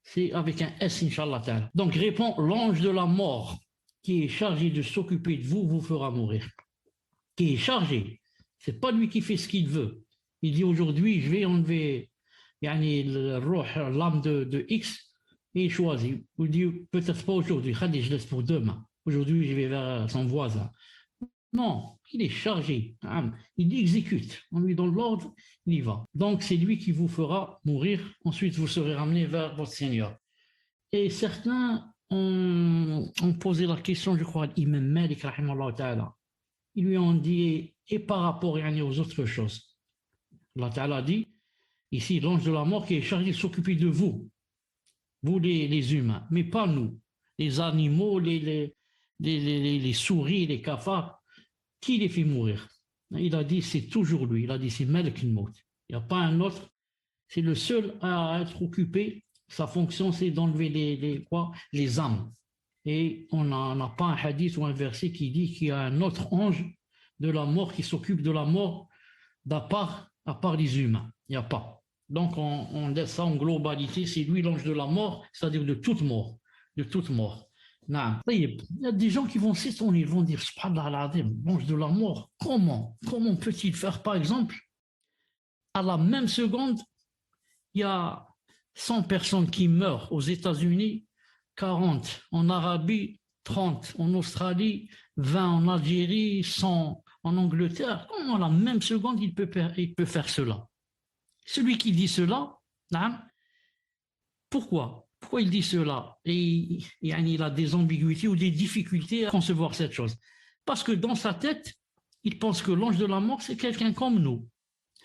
c'est avec un S, Inch'Allah Ta'ala. Donc répond, l'ange de la mort qui est chargé de s'occuper de vous, vous fera mourir. Qui est chargé. C'est pas lui qui fait ce qu'il veut. Il dit aujourd'hui, je vais enlever l'âme de X, et il choisit. Il dit peut-être pas aujourd'hui, je laisse pour demain. Aujourd'hui, je vais vers son voisin. Non, il est chargé. Il exécute. On lui donne l'ordre, il y va. Donc, c'est lui qui vous fera mourir. Ensuite, vous serez ramené vers votre Seigneur. Et certains ont posé la question, je crois, à l'imam Malik, rahimahullah ta'ala. Ils lui ont dit, et par rapport aux autres choses, Allah Ta'ala dit, ici, l'ange de la mort qui est chargé de s'occuper de vous les humains, mais pas nous, les animaux, les souris, les cafards. Qui les fait mourir? Il a dit, c'est toujours lui. Il a dit, c'est Malik al-Maut. Il n'y a pas un autre. C'est le seul à être occupé. Sa fonction, c'est d'enlever les âmes. Et on n'a pas un hadith ou un verset qui dit qu'il y a un autre ange de la mort qui s'occupe de la mort à part les humains. Il n'y a pas. Donc, on laisse ça en globalité. C'est lui l'ange de la mort, c'est-à-dire de toute mort. De toute mort. Il y a des gens qui vont s'étonner, ils vont dire, subhanallah, l'ange de la mort, comment peut-il faire, par exemple, à la même seconde, il y a 100 personnes qui meurent aux États-Unis, 40 en Arabie, 30 en Australie, 20 en Algérie, 100 en Angleterre. Comment, en la même seconde, il peut faire cela? Celui qui dit cela, pourquoi? Pourquoi il dit cela? Et il a des ambiguïtés ou des difficultés à concevoir cette chose. Parce que dans sa tête, il pense que l'ange de la mort, c'est quelqu'un comme nous.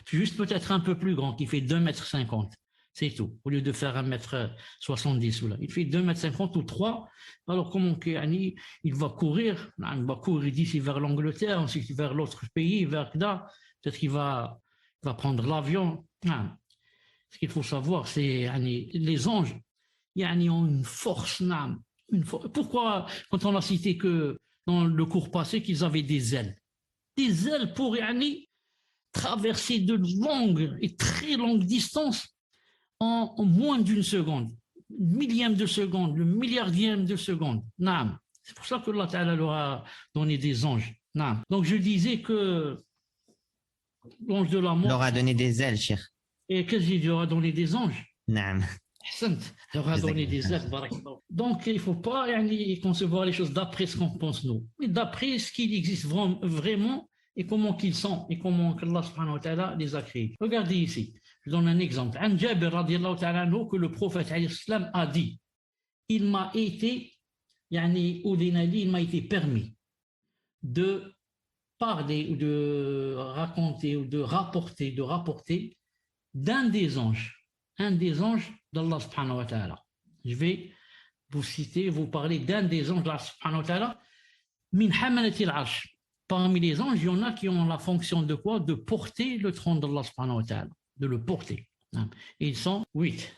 Juste peut-être un peu plus grand, qui fait 2,50 m. C'est tout. Au lieu de faire 1,70 m, il fait 2,50 m ou 3. Alors comment il va courir? Il va courir d'ici vers l'Angleterre, ensuite vers l'autre pays, vers là. Peut-être qu'il va prendre l'avion. Ce qu'il faut savoir, c'est les anges, ont une force. Pourquoi, quand on a cité que dans le cours passé qu'ils avaient des ailes pour traverser de longues et très longues distances en moins d'une seconde, millième de seconde, le milliardième de seconde. C'est pour ça que Allah Ta'ala leur a donné des anges. Donc je disais que l'ange de la mort leur a donné des ailes, Cheikh. Et qu'est-ce qu'il leur a donné des anges? Naam. leur a donné des ailes. Donc il ne faut pas concevoir les choses d'après ce qu'on pense nous, mais d'après ce qu'il existe vraiment et comment qu'ils sont et comment Allah subhanahu wa ta'ala les a créés. Regardez ici, je donne un exemple. An Jabir radiallahu ta'ala anhu, que le prophète a dit, il m'a été permis de parler ou de raconter ou de rapporter d'un des anges d'Allah subhanahu wa ta'ala. Je vais vous parler d'un des anges d'Allah subhanahu wa ta'ala, min hamalati al-arsh. Parmi les anges, il y en a qui ont la fonction de quoi? De porter le trône d'Allah subhanahu wa ta'ala, de le porter. Et ils sont 8,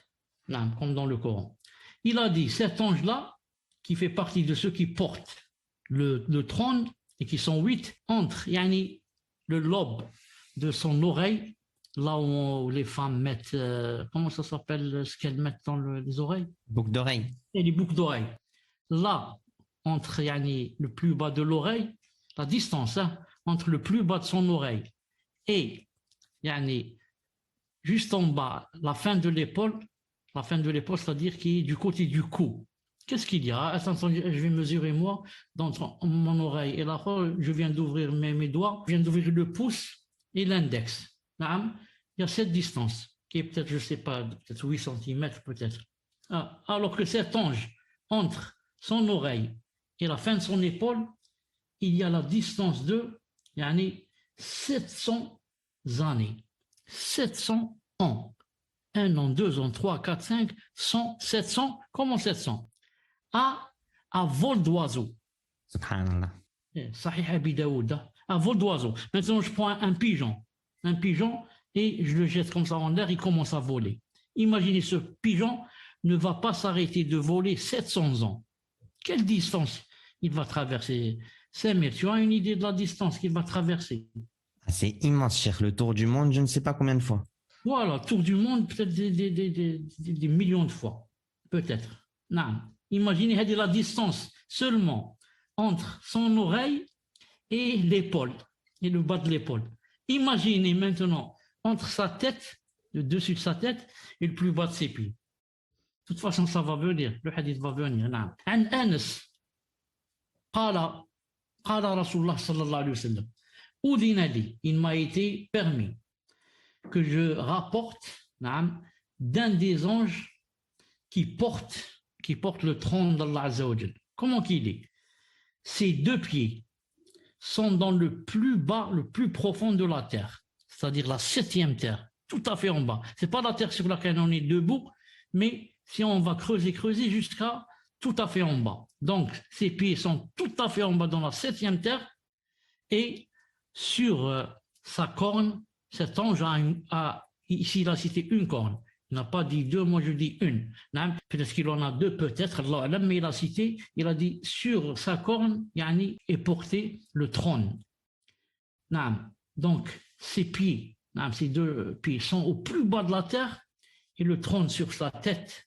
comme dans le Coran. Il a dit, cet ange-là, qui fait partie de ceux qui portent le trône, et qui sont 8, entre le lobe de son oreille, là où les femmes mettent, comment ça s'appelle, ce qu'elles mettent dans les oreilles? Boucle d'oreille. Et les boucles d'oreille. Là, entre le plus bas de l'oreille, la distance entre le plus bas de son oreille et juste en bas, la fin de l'épaule, c'est-à-dire qui est du côté du cou. Qu'est-ce qu'il y a? Attends, je vais mesurer moi, dans mon oreille et là, je viens d'ouvrir mes doigts, je viens d'ouvrir le pouce et l'index. Il y a cette distance, qui est peut-être, je ne sais pas, peut-être 8 cm peut-être. Alors que cet ange, entre son oreille et la fin de son épaule, il y a la distance de 700 années. 700 ans. 1 an, 2 ans, 3, 4, 5, 100, 700. Comment 700? À vol d'oiseau. Subhanallah. Sahih Abi Daoud. À vol d'oiseau. Maintenant, je prends un pigeon. Et je le jette comme ça en l'air, il commence à voler. Imaginez, ce pigeon ne va pas s'arrêter de voler 700 ans. Quelle distance il va traverser? Samir, tu as une idée de la distance qu'il va traverser? C'est immense, Cheikh. Le tour du monde, je ne sais pas combien de fois. Voilà, tour du monde, peut-être des millions de fois. Peut-être. Non. Imaginez la distance seulement entre son oreille et l'épaule, et le bas de l'épaule. Imaginez maintenant entre sa tête, le dessus de sa tête, et le plus bas de ses pieds. De toute façon, ça va venir. Le hadith va venir. Non. An Anas, قال رسول الله صلى الله عليه وسلم أذن لي, il m'a été permis que je rapporte d'un des anges qui porte le trône d'Allah Azza wa Jal. Comment qu'il est? Ses 2 pieds sont dans le plus bas, le plus profond de la terre, c'est-à-dire la 7e terre, tout à fait en bas. C'est pas la terre sur laquelle on est debout, mais si on va creuser jusqu'à tout à fait en bas. Donc, ses pieds sont tout à fait en bas dans la 7e terre, et sur sa corne, cet ange ici il a cité une corne. Il n'a pas dit 2, moi je dis une. Peut-être qu'il en a 2, peut-être, mais il a cité, il a dit sur sa corne, est porté le trône. Donc, ses pieds, ses 2 pieds sont au plus bas de la terre, et le trône sur sa tête,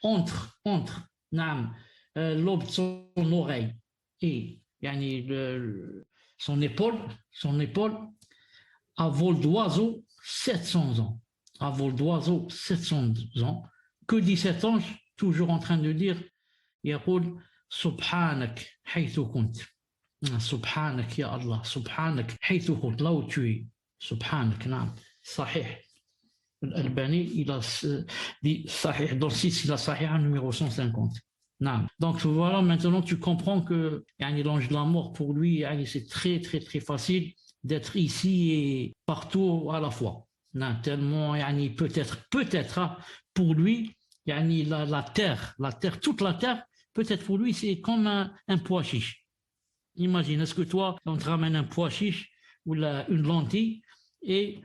entre l'aube de son oreille et son épaule, à vol d'oiseau, 700 ans. À vol d'oiseau, 700 ans. Que dit cet ange? Toujours en train de dire, يقول Subhanak haythu kunt. Subhanak ya Allah. Subhanak haythu kunt. Là où tu es. Subhanak. Naam. Sahih. L'Albani, il a dit Sahih. Dans le 6, il a Sahih numéro 150. Non. Donc voilà, maintenant tu comprends que l'ange de la mort, pour lui, c'est très très très facile d'être ici et partout à la fois. Non, tellement, peut-être pour lui, la terre, toute la terre, peut-être pour lui, c'est comme un pois chiche. Imagine, est-ce que toi, on te ramène un pois chiche ou une lentille et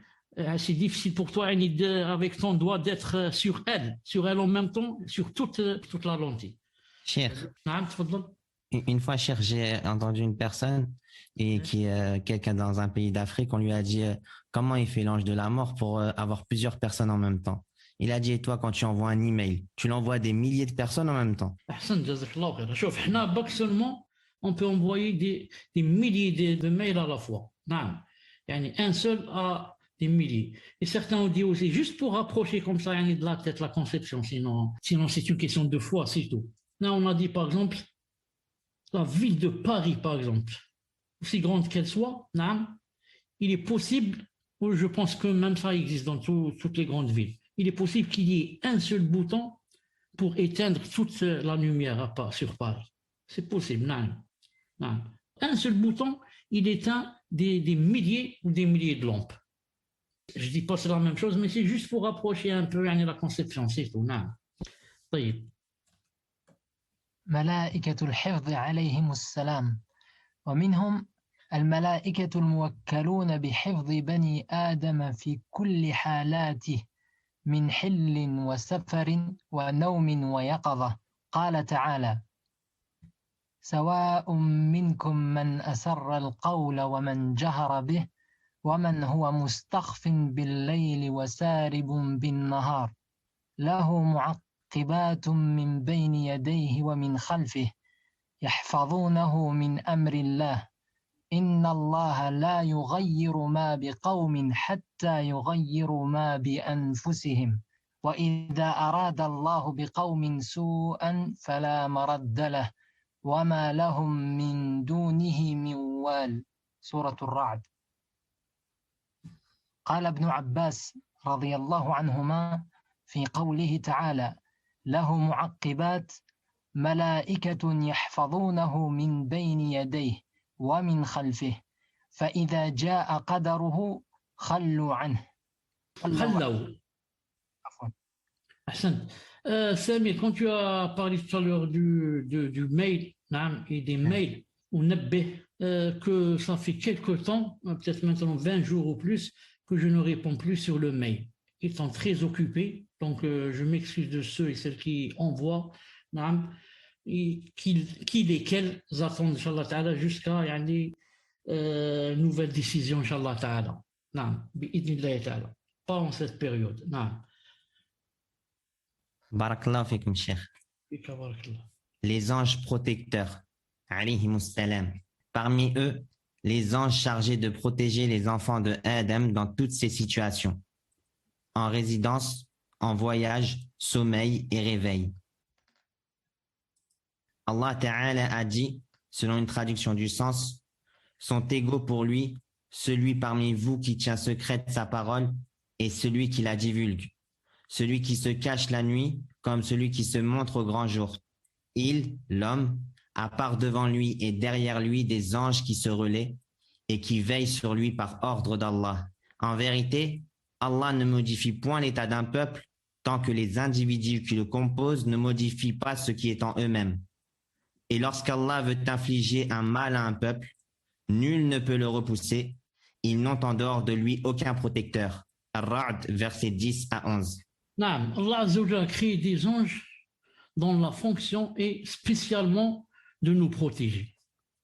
c'est difficile pour toi avec ton doigt d'être sur elle en même temps, sur toute la lentille. Cheikh, une fois, Cheikh, j'ai entendu une personne qui est quelqu'un dans un pays d'Afrique, on lui a dit comment il fait l'ange de la mort pour avoir plusieurs personnes en même temps. Il a dit, et toi, quand tu envoies un email, tu l'envoies à des milliers de personnes en même temps. Seulement, on peut envoyer des milliers de mails à la fois. Un seul à des milliers. Et certains ont dit aussi, juste pour rapprocher comme ça de la tête la conception, sinon c'est une question de foi, c'est tout. Là, on a dit, par exemple, la ville de Paris, par exemple, aussi grande qu'elle soit, il est possible, je pense que même ça existe dans toutes les grandes villes, il est possible qu'il y ait un seul bouton pour éteindre toute la lumière sur Paris. C'est possible, non. Un seul bouton, il éteint des milliers ou des milliers de lampes. Je ne dis pas que c'est la même chose, mais c'est juste pour rapprocher un peu la conception, c'est tout. طيب. ملائكة الحفظ عليهم السلام، ومنهم الملائكة الموكلون بحفظ بني آدم في كل حالاته من حل وسفر ونوم ويقظة. قال تعالى: سواء منكم من أسر القول ومن جهر به ومن هو مستخف بالليل وسارب بالنهار له معقبات من بين يديه ومن خلفه يحفظونه من أمر الله إن الله لا يغير ما بقوم حتى يغيروا ما بأنفسهم وإذا أراد الله بقوم سوءا فلا مرد له وما لهم من دونه من وال. سورة الرعد. قال ابن عباس رضي الله عنهما في قوله تعالى: له معقبات ملائكة يحفظونه من بين يديه ومن خلفه فإذا جاء قدره خلوا عنه. خلوا. Samir, quand tu as parlé tout à l'heure du mail et des mails, ou que ça fait quelque temps, peut-être maintenant 20 jours ou plus, que je ne réponds plus sur le mail. Ils sont très occupés, donc je m'excuse de ceux et celles qui envoient, lesquels attendent, Inch'Allah Ta'ala, jusqu'à nouvelle décision, Inch'Allah Ta'ala. Pas en cette période. Barakallahu fikum, Cheikh. Les anges protecteurs, alayhimus salam. Parmi eux, les anges chargés de protéger les enfants de Adam dans toutes ces situations, en résidence, en voyage, sommeil et réveil. Allah Ta'ala a dit, selon une traduction du sens, sont égaux pour lui celui parmi vous qui tient secrète sa parole et celui qui la divulgue, celui qui se cache la nuit comme celui qui se montre au grand jour. Il, l'homme, a par devant lui et derrière lui des anges qui se relaient et qui veillent sur lui par ordre d'Allah. En vérité, Allah ne modifie point l'état d'un peuple tant que les individus qui le composent ne modifient pas ce qui est en eux-mêmes. Et lorsqu'Allah veut infliger un mal à un peuple, nul ne peut le repousser. Ils n'ont en dehors de lui aucun protecteur. Ar-Ra'd, versets 10 à 11. Allah Azza wa Jalla a créé des anges dont la fonction est spécialement de nous protéger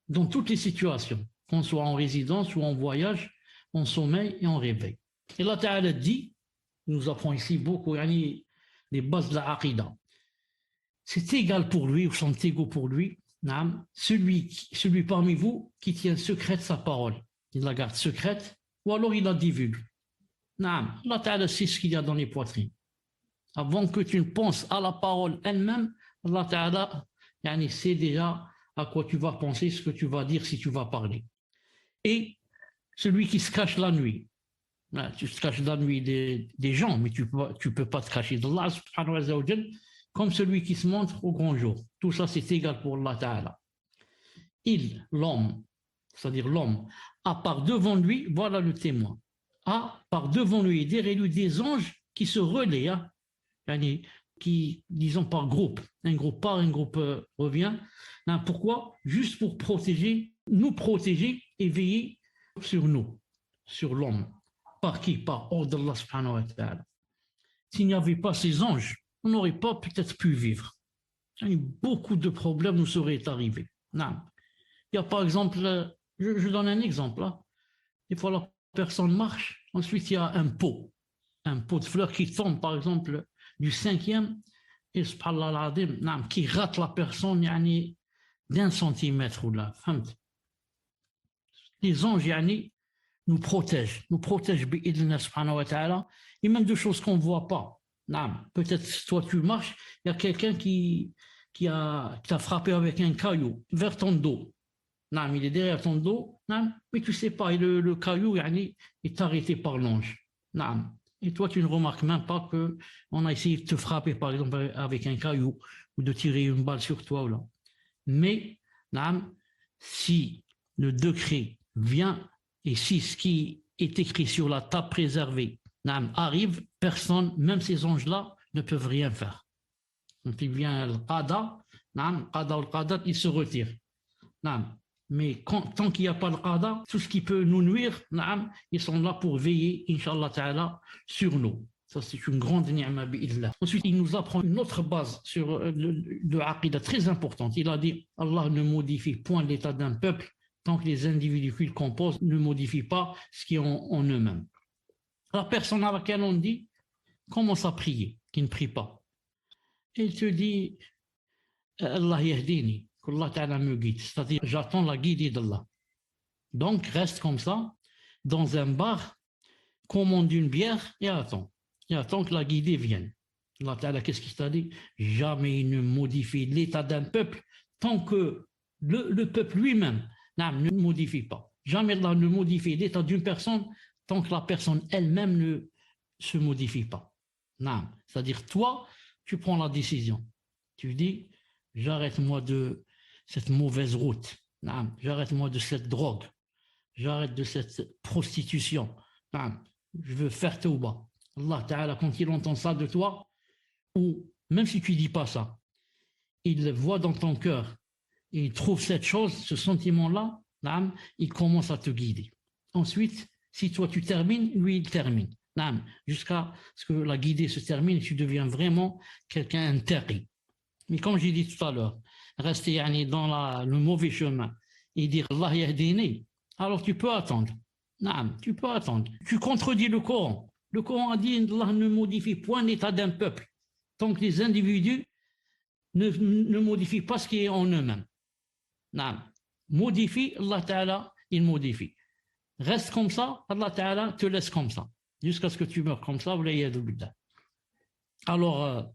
dans toutes les situations, qu'on soit en résidence ou en voyage, en sommeil et en réveil. Et Allah Ta'ala dit, il nous apprend ici beaucoup, les bases de la Aqidah. C'est égal pour lui, ou sont égaux pour lui, celui parmi vous qui tient secrète sa parole. Il la garde secrète, ou alors il la divulgue. Allah Ta'ala sait ce qu'il y a dans les poitrines. Avant que tu ne penses à la parole elle-même, Allah Ta'ala yani, c'est déjà à quoi tu vas penser, ce que tu vas dire si tu vas parler. Et celui qui se cache la nuit, tu te caches la nuit des gens, mais tu peux pas te cacher d'Allah subhanahu wa ta'ala, comme celui qui se montre au grand jour. Tout ça, c'est égal pour Allah ta'ala. L'homme, c'est-à-dire l'homme, a par devant lui, voilà le témoin, a par devant lui et derrière lui des anges qui se relaient, qui, disons, par groupe. Un groupe part, un groupe revient. Pourquoi? Juste pour nous protéger et veiller sur nous, sur l'homme. Par qui? Par ordre d'Allah subhanahu wa ta'ala. S'il n'y avait pas ces anges, on n'aurait pas peut-être pu vivre. Beaucoup de problèmes nous seraient arrivés. Non. Il y a par exemple, je donne un exemple. Là. Des fois, la personne marche, ensuite il y a un pot de fleurs qui tombe, par exemple, du 5e, et subhanallah al-azim, qui rate la personne d'1 centimètre ou là. Les anges nous protègent bi'idhnillah subhanahu wa ta'ala, et même de choses qu'on ne voit pas. Peut-être toi tu marches, il y a quelqu'un qui t'a frappé avec un caillou vers ton dos. Il est derrière ton dos, mais tu ne sais pas, et le caillou est arrêté par l'ange. Et toi, tu ne remarques même pas qu'on a essayé de te frapper, par exemple, avec un caillou ou de tirer une balle sur toi. Là. Mais si le décret vient et si ce qui est écrit sur la table préservée arrive, personne, même ces anges-là, ne peuvent rien faire. Donc il vient le qada, il se retire. Mais tant qu'il n'y a pas le qada, tout ce qui peut nous nuire, ils sont là pour veiller, Inch'Allah ta'ala, sur nous. Ça, c'est une grande ni'ma bi'illah. Ensuite, il nous apprend une autre base sur le aqidah très importante. Il a dit, Allah ne modifie point l'état d'un peuple tant que les individus qui le composent ne modifient pas ce qui est en eux-mêmes. La personne à laquelle on dit, commence à prier, qui ne prie pas. Et il te dit, Allah yahdini, qu'Allah ta'ala me guide. C'est-à-dire, j'attends la guidée d'Allah. Donc, reste comme ça, dans un bar, commande une bière et attends. Et attends que la guidée vienne. Allah ta'ala, qu'est-ce qu'il t'a dit? Jamais il ne modifie l'état d'un peuple tant que le peuple lui-même ne modifie pas. Jamais Allah ne modifie l'état d'une personne tant que la personne elle-même ne se modifie pas. C'est-à-dire, toi, tu prends la décision. Tu dis, j'arrête moi de cette mauvaise route. J'arrête moi de cette drogue. J'arrête de cette prostitution. Je veux faire tauba. Allah Ta'ala, quand il entend ça de toi, ou même si tu ne dis pas ça, il voit dans ton cœur, et il trouve cette chose, ce sentiment-là, il commence à te guider. Ensuite, si toi tu termines, lui il termine. Jusqu'à ce que la guidée se termine et tu deviens vraiment quelqu'un interdit. Mais comme j'ai dit tout à l'heure, rester dans le mauvais chemin et dire Allah yahdini, alors tu peux attendre. Tu peux attendre. Tu contredis le Coran. Le Coran a dit Allah ne modifie point l'état d'un peuple tant que les individus ne modifient pas ce qui est en eux-mêmes. Modifie, Allah Ta'ala, il modifie. Reste comme ça, Allah Ta'ala te laisse comme ça, jusqu'à ce que tu meurs comme ça. Alors,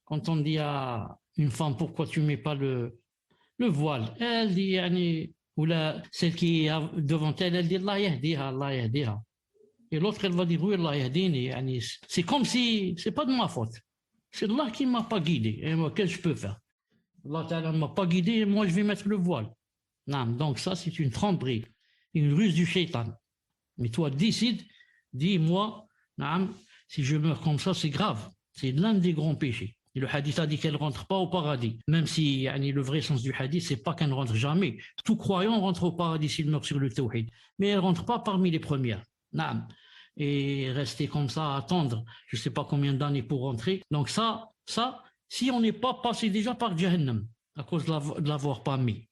quand on dit à une femme, pourquoi tu ne mets pas le voile, elle dit, ou celle qui est devant elle, elle dit, Allah yahdiha, Allah yahdiha. Et l'autre, elle va dire, oui, Allah yahdini. C'est comme si, c'est pas de ma faute. C'est Allah qui ne m'a pas guidé. Et moi, qu'est-ce que je peux faire? Allah Ta'ala ne m'a pas guidé et moi, je vais mettre le voile. Donc ça, c'est une tromperie, une ruse du shaitan. Mais toi, décide, dis-moi, si je meurs comme ça, c'est grave. C'est l'un des grands péchés. Et le hadith a dit qu'elle ne rentre pas au paradis. Même si le vrai sens du hadith, c'est pas qu'elle ne rentre jamais. Tout croyant rentre au paradis s'il meurt sur le tawhid. Mais elle ne rentre pas parmi les premières. Et rester comme ça, à attendre, je ne sais pas combien d'années pour rentrer. Donc ça, si on n'est pas passé déjà par Jahannam, à cause de l'avoir pas mis.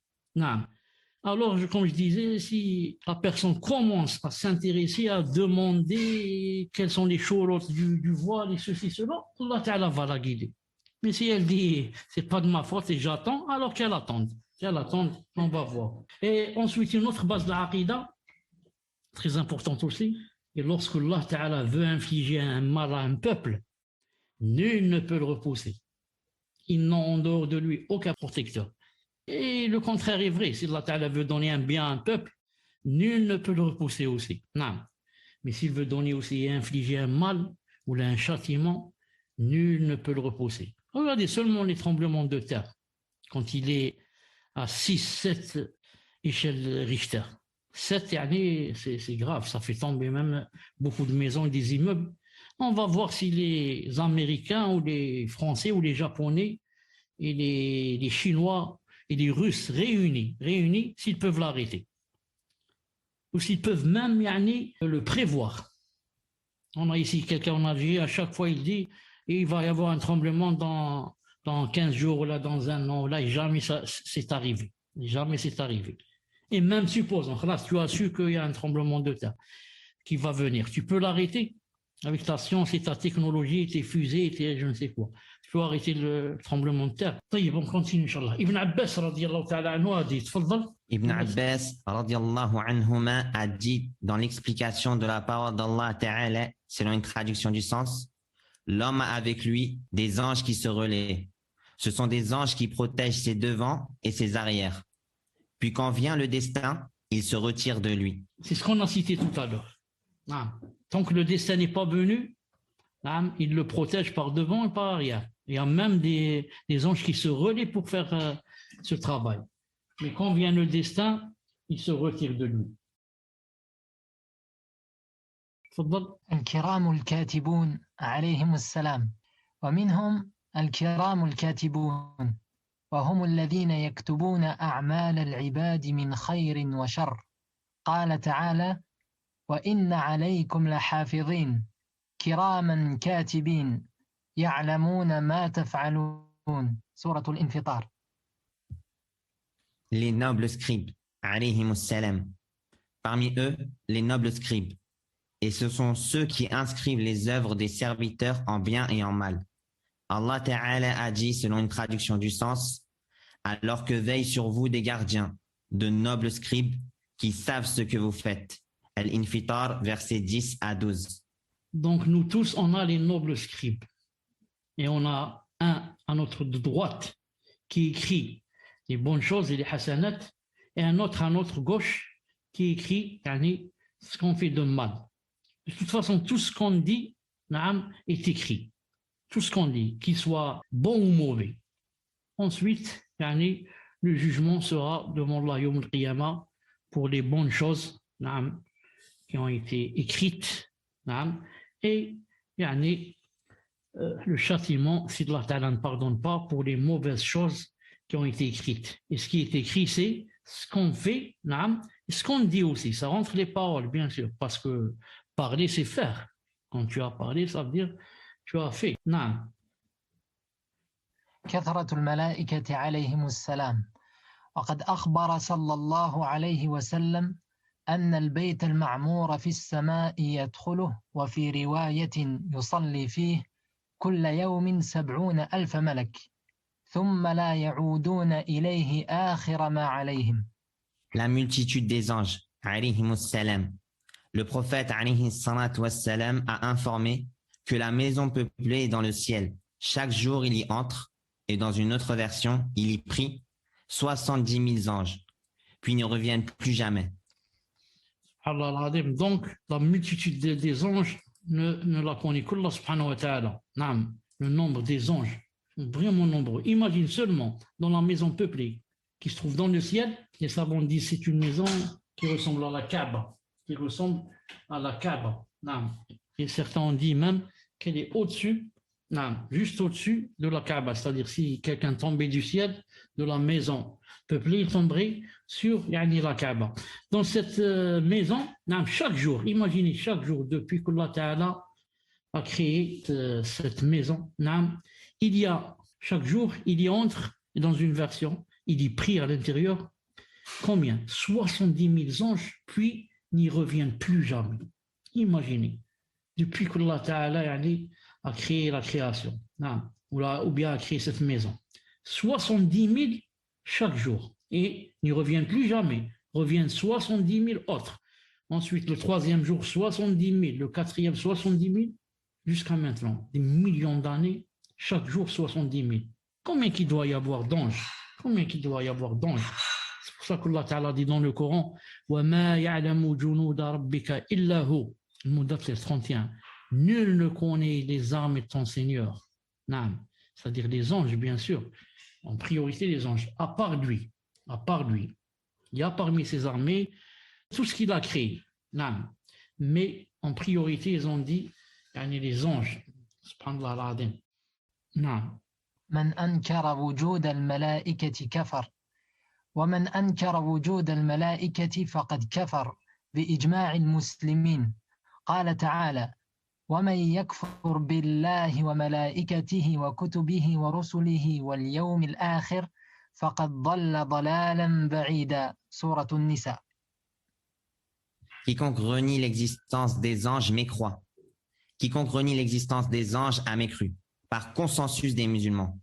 Alors, comme je disais, si la personne commence à s'intéresser, à demander quelles sont les choses du voile et ceci, cela, Allah Ta'ala va la guider. Mais si elle dit, c'est pas de ma faute et j'attends, alors qu'elle attende. Qu'elle attende, on va voir. Et ensuite, une autre base de l'Aqidah, très importante aussi, et lorsque Allah Ta'ala veut infliger un mal à un peuple, nul ne peut le repousser. Ils n'ont en dehors de lui aucun protecteur. Et le contraire est vrai. Si Allah Ta'ala veut donner un bien à un peuple, nul ne peut le repousser aussi. Non. Mais s'il veut donner aussi et infliger un mal ou un châtiment, nul ne peut le repousser. Regardez seulement les tremblements de terre, quand il est à 6, 7 échelles Richter. 7, c'est grave, ça fait tomber même beaucoup de maisons et des immeubles. On va voir si les Américains ou les Français ou les Japonais et les Chinois et les Russes réunis s'ils peuvent l'arrêter. Ou s'ils peuvent même le prévoir. On a ici quelqu'un en Algérie, à chaque fois il dit il va y avoir un tremblement dans 15 jours, là, dans un an, là, et jamais ça c'est arrivé. Jamais c'est arrivé. Et même supposons, là, tu as su qu'il y a un tremblement de terre qui va venir. Tu peux l'arrêter avec ta science et ta technologie, tes fusées, et je ne sais quoi. Tu peux arrêter le tremblement de terre. On continue, Inch'Allah. Ibn Abbas, radiyallahu ta'ala anhu, a dit, tfaddal. Ibn Abbas, radiyallahu anhuma, a dit dans l'explication de la parole d'Allah Ta'ala, selon une traduction du sens, l'homme a avec lui des anges qui se relaient. Ce sont des anges qui protègent ses devants et ses arrières. Puis quand vient le destin, ils se retirent de lui. C'est ce qu'on a cité tout à l'heure. Tant que le destin n'est pas venu, il le protège par devant et par arrière. Il y a même des anges qui se relaient pour faire ce travail. Mais quand vient le destin, il se retire de lui. الكرام الكاتبون عليهم السلام ومنهم الكرام الكاتبون وهم الذين يكتبون أعمال العباد من خير وشر قال تعالى وإن عليكم لحافظين كراما كاتبين يعلمون ما تفعلون سورة الانفطار. Les nobles scribes, alayhimus salam. Parmi eux, les nobles scribes. Et ce sont ceux qui inscrivent les œuvres des serviteurs en bien et en mal. Allah Ta'ala a dit, selon une traduction du sens, alors que veillent sur vous des gardiens, de nobles scribes qui savent ce que vous faites. Al-Infitar, versets 10 à 12. Donc nous tous, on a les nobles scribes. Et on a un à notre droite qui écrit les bonnes choses et les hasanat, et un autre à notre gauche qui écrit ce qu'on fait de mal. De toute façon, tout ce qu'on dit est écrit. Tout ce qu'on dit, qu'il soit bon ou mauvais. Ensuite, le jugement sera devant Allah Yawm al-Qiyamah pour les bonnes choses qui ont été écrites et le châtiment, si Allah Ta'ala ne pardonne pas, pour les mauvaises choses qui ont été écrites. Et ce qui est écrit, c'est ce qu'on fait et ce qu'on dit aussi. Ça rentre les paroles, bien sûr, parce que parler, c'est faire. Quand tu as parlé, ça veut dire tu as fait. كثرة الملائكة عليهم السلام وقد أخبر صلى الله عليه وسلم أن البيت المعمور في السماء يدخله وفي رواية يصلي فيه كل يوم 70,000 ملك ثم لا يعودون إليه آخر ما عليهم. La multitude des anges, alayhimus salam. Le prophète alayhi salatu wassalam a informé que la maison peuplée est dans le ciel. Chaque jour, il y entre, et dans une autre version, il y prie 70 000 anges, puis ne reviennent plus jamais. Donc, la multitude des anges ne la connaît qu'Allah subhanahu wa ta'ala. Le nombre des anges, vraiment nombreux. Imagine seulement dans la maison peuplée qui se trouve dans le ciel, les savants disent c'est une maison qui ressemble à la Kaaba, Et certains ont dit même qu'elle est au-dessus, juste au-dessus de la Kaaba. C'est-à-dire si quelqu'un tombait du ciel, de la maison peuplée, il tomberait sur la Kaaba. Dans cette maison, chaque jour, imaginez chaque jour, depuis qu'Allah Ta'ala a créé cette maison, il y a chaque jour, il y entre dans une version, il y prie à l'intérieur, combien? 70 000 anges, puis n'y reviennent plus jamais. Imaginez, depuis qu'Allah Ta'ala a créé la création, ou bien a créé cette maison. 70 000 chaque jour, et n'y reviennent plus jamais, reviennent 70 000 autres. Ensuite, le troisième jour, 70 000, le quatrième, 70 000, jusqu'à maintenant, des millions d'années, chaque jour 70 000. Combien qu'il doit y avoir d'anges? Combien qu'il doit y avoir d'anges? C'est pour ça qu'Allah Ta'ala dit dans le Coran وَمَا يَعْلَمُ جُنُودَ رَبِّكَ إِلَّا هُوَ. Le Mudaththir 31. Nul ne connaît les armes de ton Seigneur. Naam. C'est-à-dire les anges, bien sûr. En priorité, les anges. À part lui. À part lui. Il y a parmi ses armées tout ce qu'il a créé. Naam. Mais en priorité, ils ont dit les anges. Subhanallah al-Azim. Naam. من أنكر وجود الملائكة كفر ومن أنكر وجود الملائكة فقد كفر بإجماع المسلمين قال تعالى ومن يكفر بالله وملائكته وكتبه ورسله واليوم الآخر فقد ضل ضلالا بعيدا سورة النساء. Quiconque renie l'existence des anges mécroit. Quiconque renie l'existence des anges a mécru, par consensus des musulmans.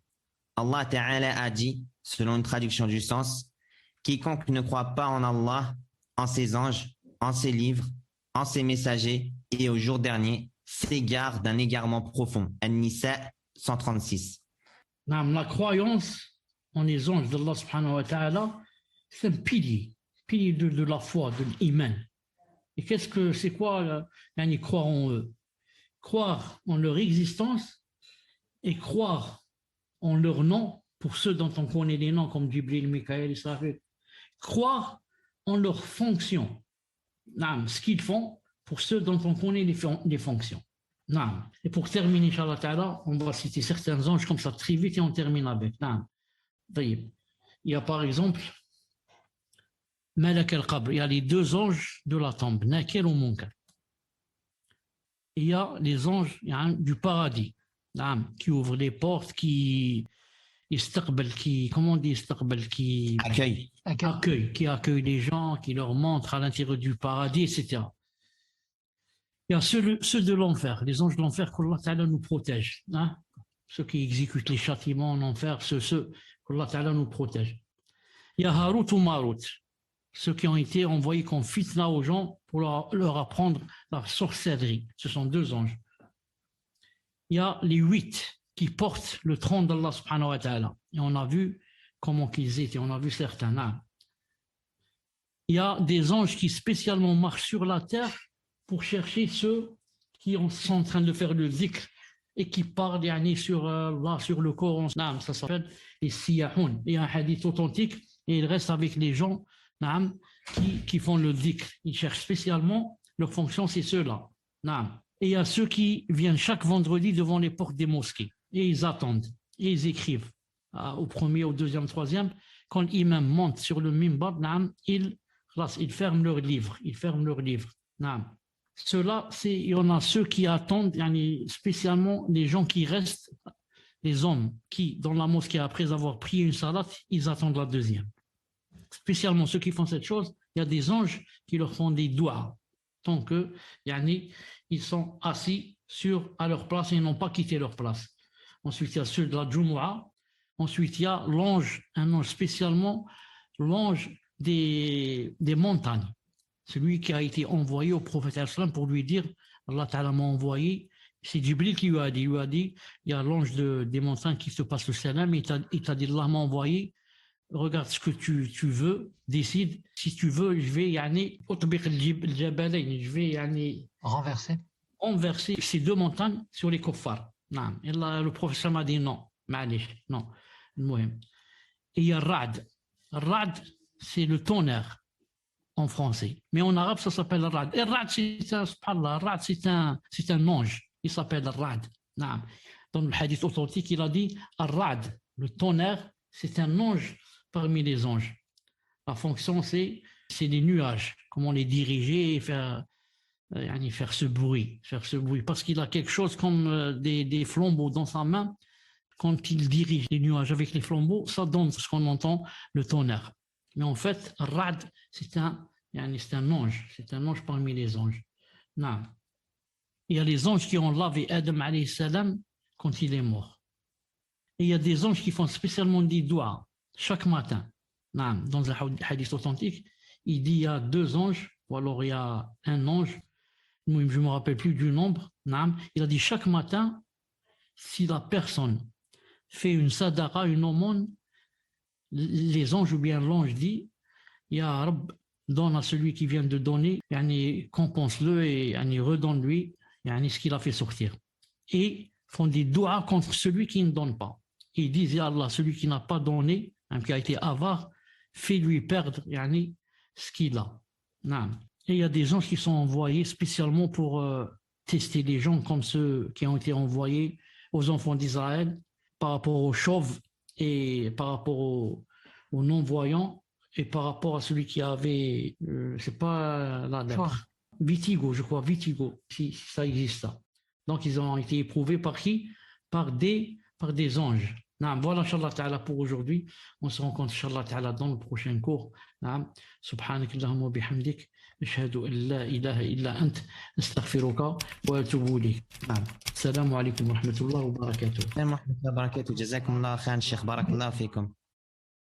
Allah Ta'ala a dit, selon une traduction du sens, quiconque ne croit pas en Allah, en ses anges, en ses livres, en ses messagers et au jour dernier, s'égare d'un égarement profond. An-Nisa 136. La croyance en les anges d'Allah subhanahu wa ta'ala, c'est un pilier de la foi, de l'iman. Et c'est quoi croire en eux? Croire en leur existence et croire en leurs noms, pour ceux dont on connaît les noms comme Jibril, Mikaël, Israfil. Croire en leurs fonctions, ce qu'ils font, pour ceux dont on connaît les fonctions. Et pour terminer, Inch'Allah Ta'ala, on va citer certains anges comme ça très vite et on termine avec. Il y a par exemple Malak al-Qabr, il y a les deux anges de la tombe, Nakir ou Munkar. Il y a les anges du paradis, qui ouvrent les portes, qui accueillent les gens, qui leur montrent à l'intérieur du paradis, etc. Il y a ceux de l'enfer, les anges de l'enfer, qu'Allah Ta'ala nous protège. Ceux qui exécutent les châtiments en enfer, ceux qu'Allah Ta'ala nous protège. Il y a Harut ou Marut, ceux qui ont été envoyés comme fitna aux gens pour leur apprendre la sorcellerie. Ce sont deux anges. Il y a les 8 qui portent le trône d'Allah subhanahu wa ta'ala. Et on a vu comment qu'ils étaient, on a vu certains. Il y a des anges qui spécialement marchent sur la terre pour chercher ceux qui sont en train de faire le dhikr et qui parlent sur le Coran. Ça s'appelle les siyahoun. Il y a un hadith authentique et il reste avec les gens qui font le dhikr. Ils cherchent spécialement, leur fonction c'est ceux-là. Et il y a ceux qui viennent chaque vendredi devant les portes des mosquées et ils attendent et ils écrivent au premier, au deuxième, troisième. Quand l'imam monte sur le mimbar, ils ferment leurs livres. Ceux-là, il y en a ceux qui attendent, spécialement les gens qui restent, les hommes qui, dans la mosquée, après avoir prié une salat, ils attendent la deuxième. Spécialement ceux qui font cette chose, il y a des anges qui leur font des doigts, tant que ils sont assis à leur place et ils n'ont pas quitté leur place. Ensuite, il y a ceux de la Jumu'ah. Ensuite, il y a un ange spécialement, l'ange des montagnes. Celui qui a été envoyé au prophète al-Islam pour lui dire, Allah Ta'ala m'a envoyé, c'est Jibril qui lui a dit, il y a l'ange des montagnes qui te passe le salam, il t'a dit, Allah m'a envoyé, regarde ce que tu veux, décide, si tu veux, je vais renverser ces deux montagnes sur les kuffars. Et là, le prophète m'a dit non, non. Et il y a Rad. Rad, c'est le tonnerre en français. Mais en arabe, ça s'appelle Rad. Et Rad, c'est un ange. Il s'appelle Rad. Dans le hadith authentique, il a dit Rad, le tonnerre, c'est un ange parmi les anges. La fonction, c'est les nuages. Comment les diriger et faire ce bruit. Parce qu'il a quelque chose comme des flambeaux dans sa main. Quand il dirige les nuages avec les flambeaux, ça donne ce qu'on entend, le tonnerre. Mais en fait, Rad, c'est un ange. C'est un ange parmi les anges. Non. Il y a les anges qui ont lavé Adam alayhi salam quand il est mort. Et il y a des anges qui font spécialement des doigts chaque matin. Non. Dans le hadith authentique, il dit il y a 2 anges, ou alors il y a un ange, je ne me rappelle plus du nombre. Non. Il a dit chaque matin, si la personne fait une sadaqa, une aumône, les anges ou bien l'ange dit Ya Rab, donne à celui qui vient de donner, yani, compense-le et yani, redonne-lui yani, ce qu'il a fait sortir. Et font des doigts contre celui qui ne donne pas. Ils disent Ya Allah, celui qui n'a pas donné, hein, qui a été avare, fais-lui perdre yani, ce qu'il a. Et il y a des anges qui sont envoyés spécialement pour tester les gens comme ceux qui ont été envoyés aux enfants d'Israël par rapport aux chauves et par rapport aux non-voyants et par rapport à celui qui avait, c'est pas la lèpre, Vitigo, je crois, Vitigo, si ça existe ça. Donc ils ont été éprouvés par qui? Par des anges. Voilà, Inch'Allah Ta'ala pour aujourd'hui. On se rencontre, Inch'Allah Ta'ala, dans le prochain cours. Subhanak Allahumma bihamdik. أشهد أن لا إله إلا أنت أستغفرك وأتوب إليك. السلام عليكم ورحمة الله وبركاته. السلام ورحمة الله وبركاته. جزاكم الله خيرا شيخ، بارك الله فيكم.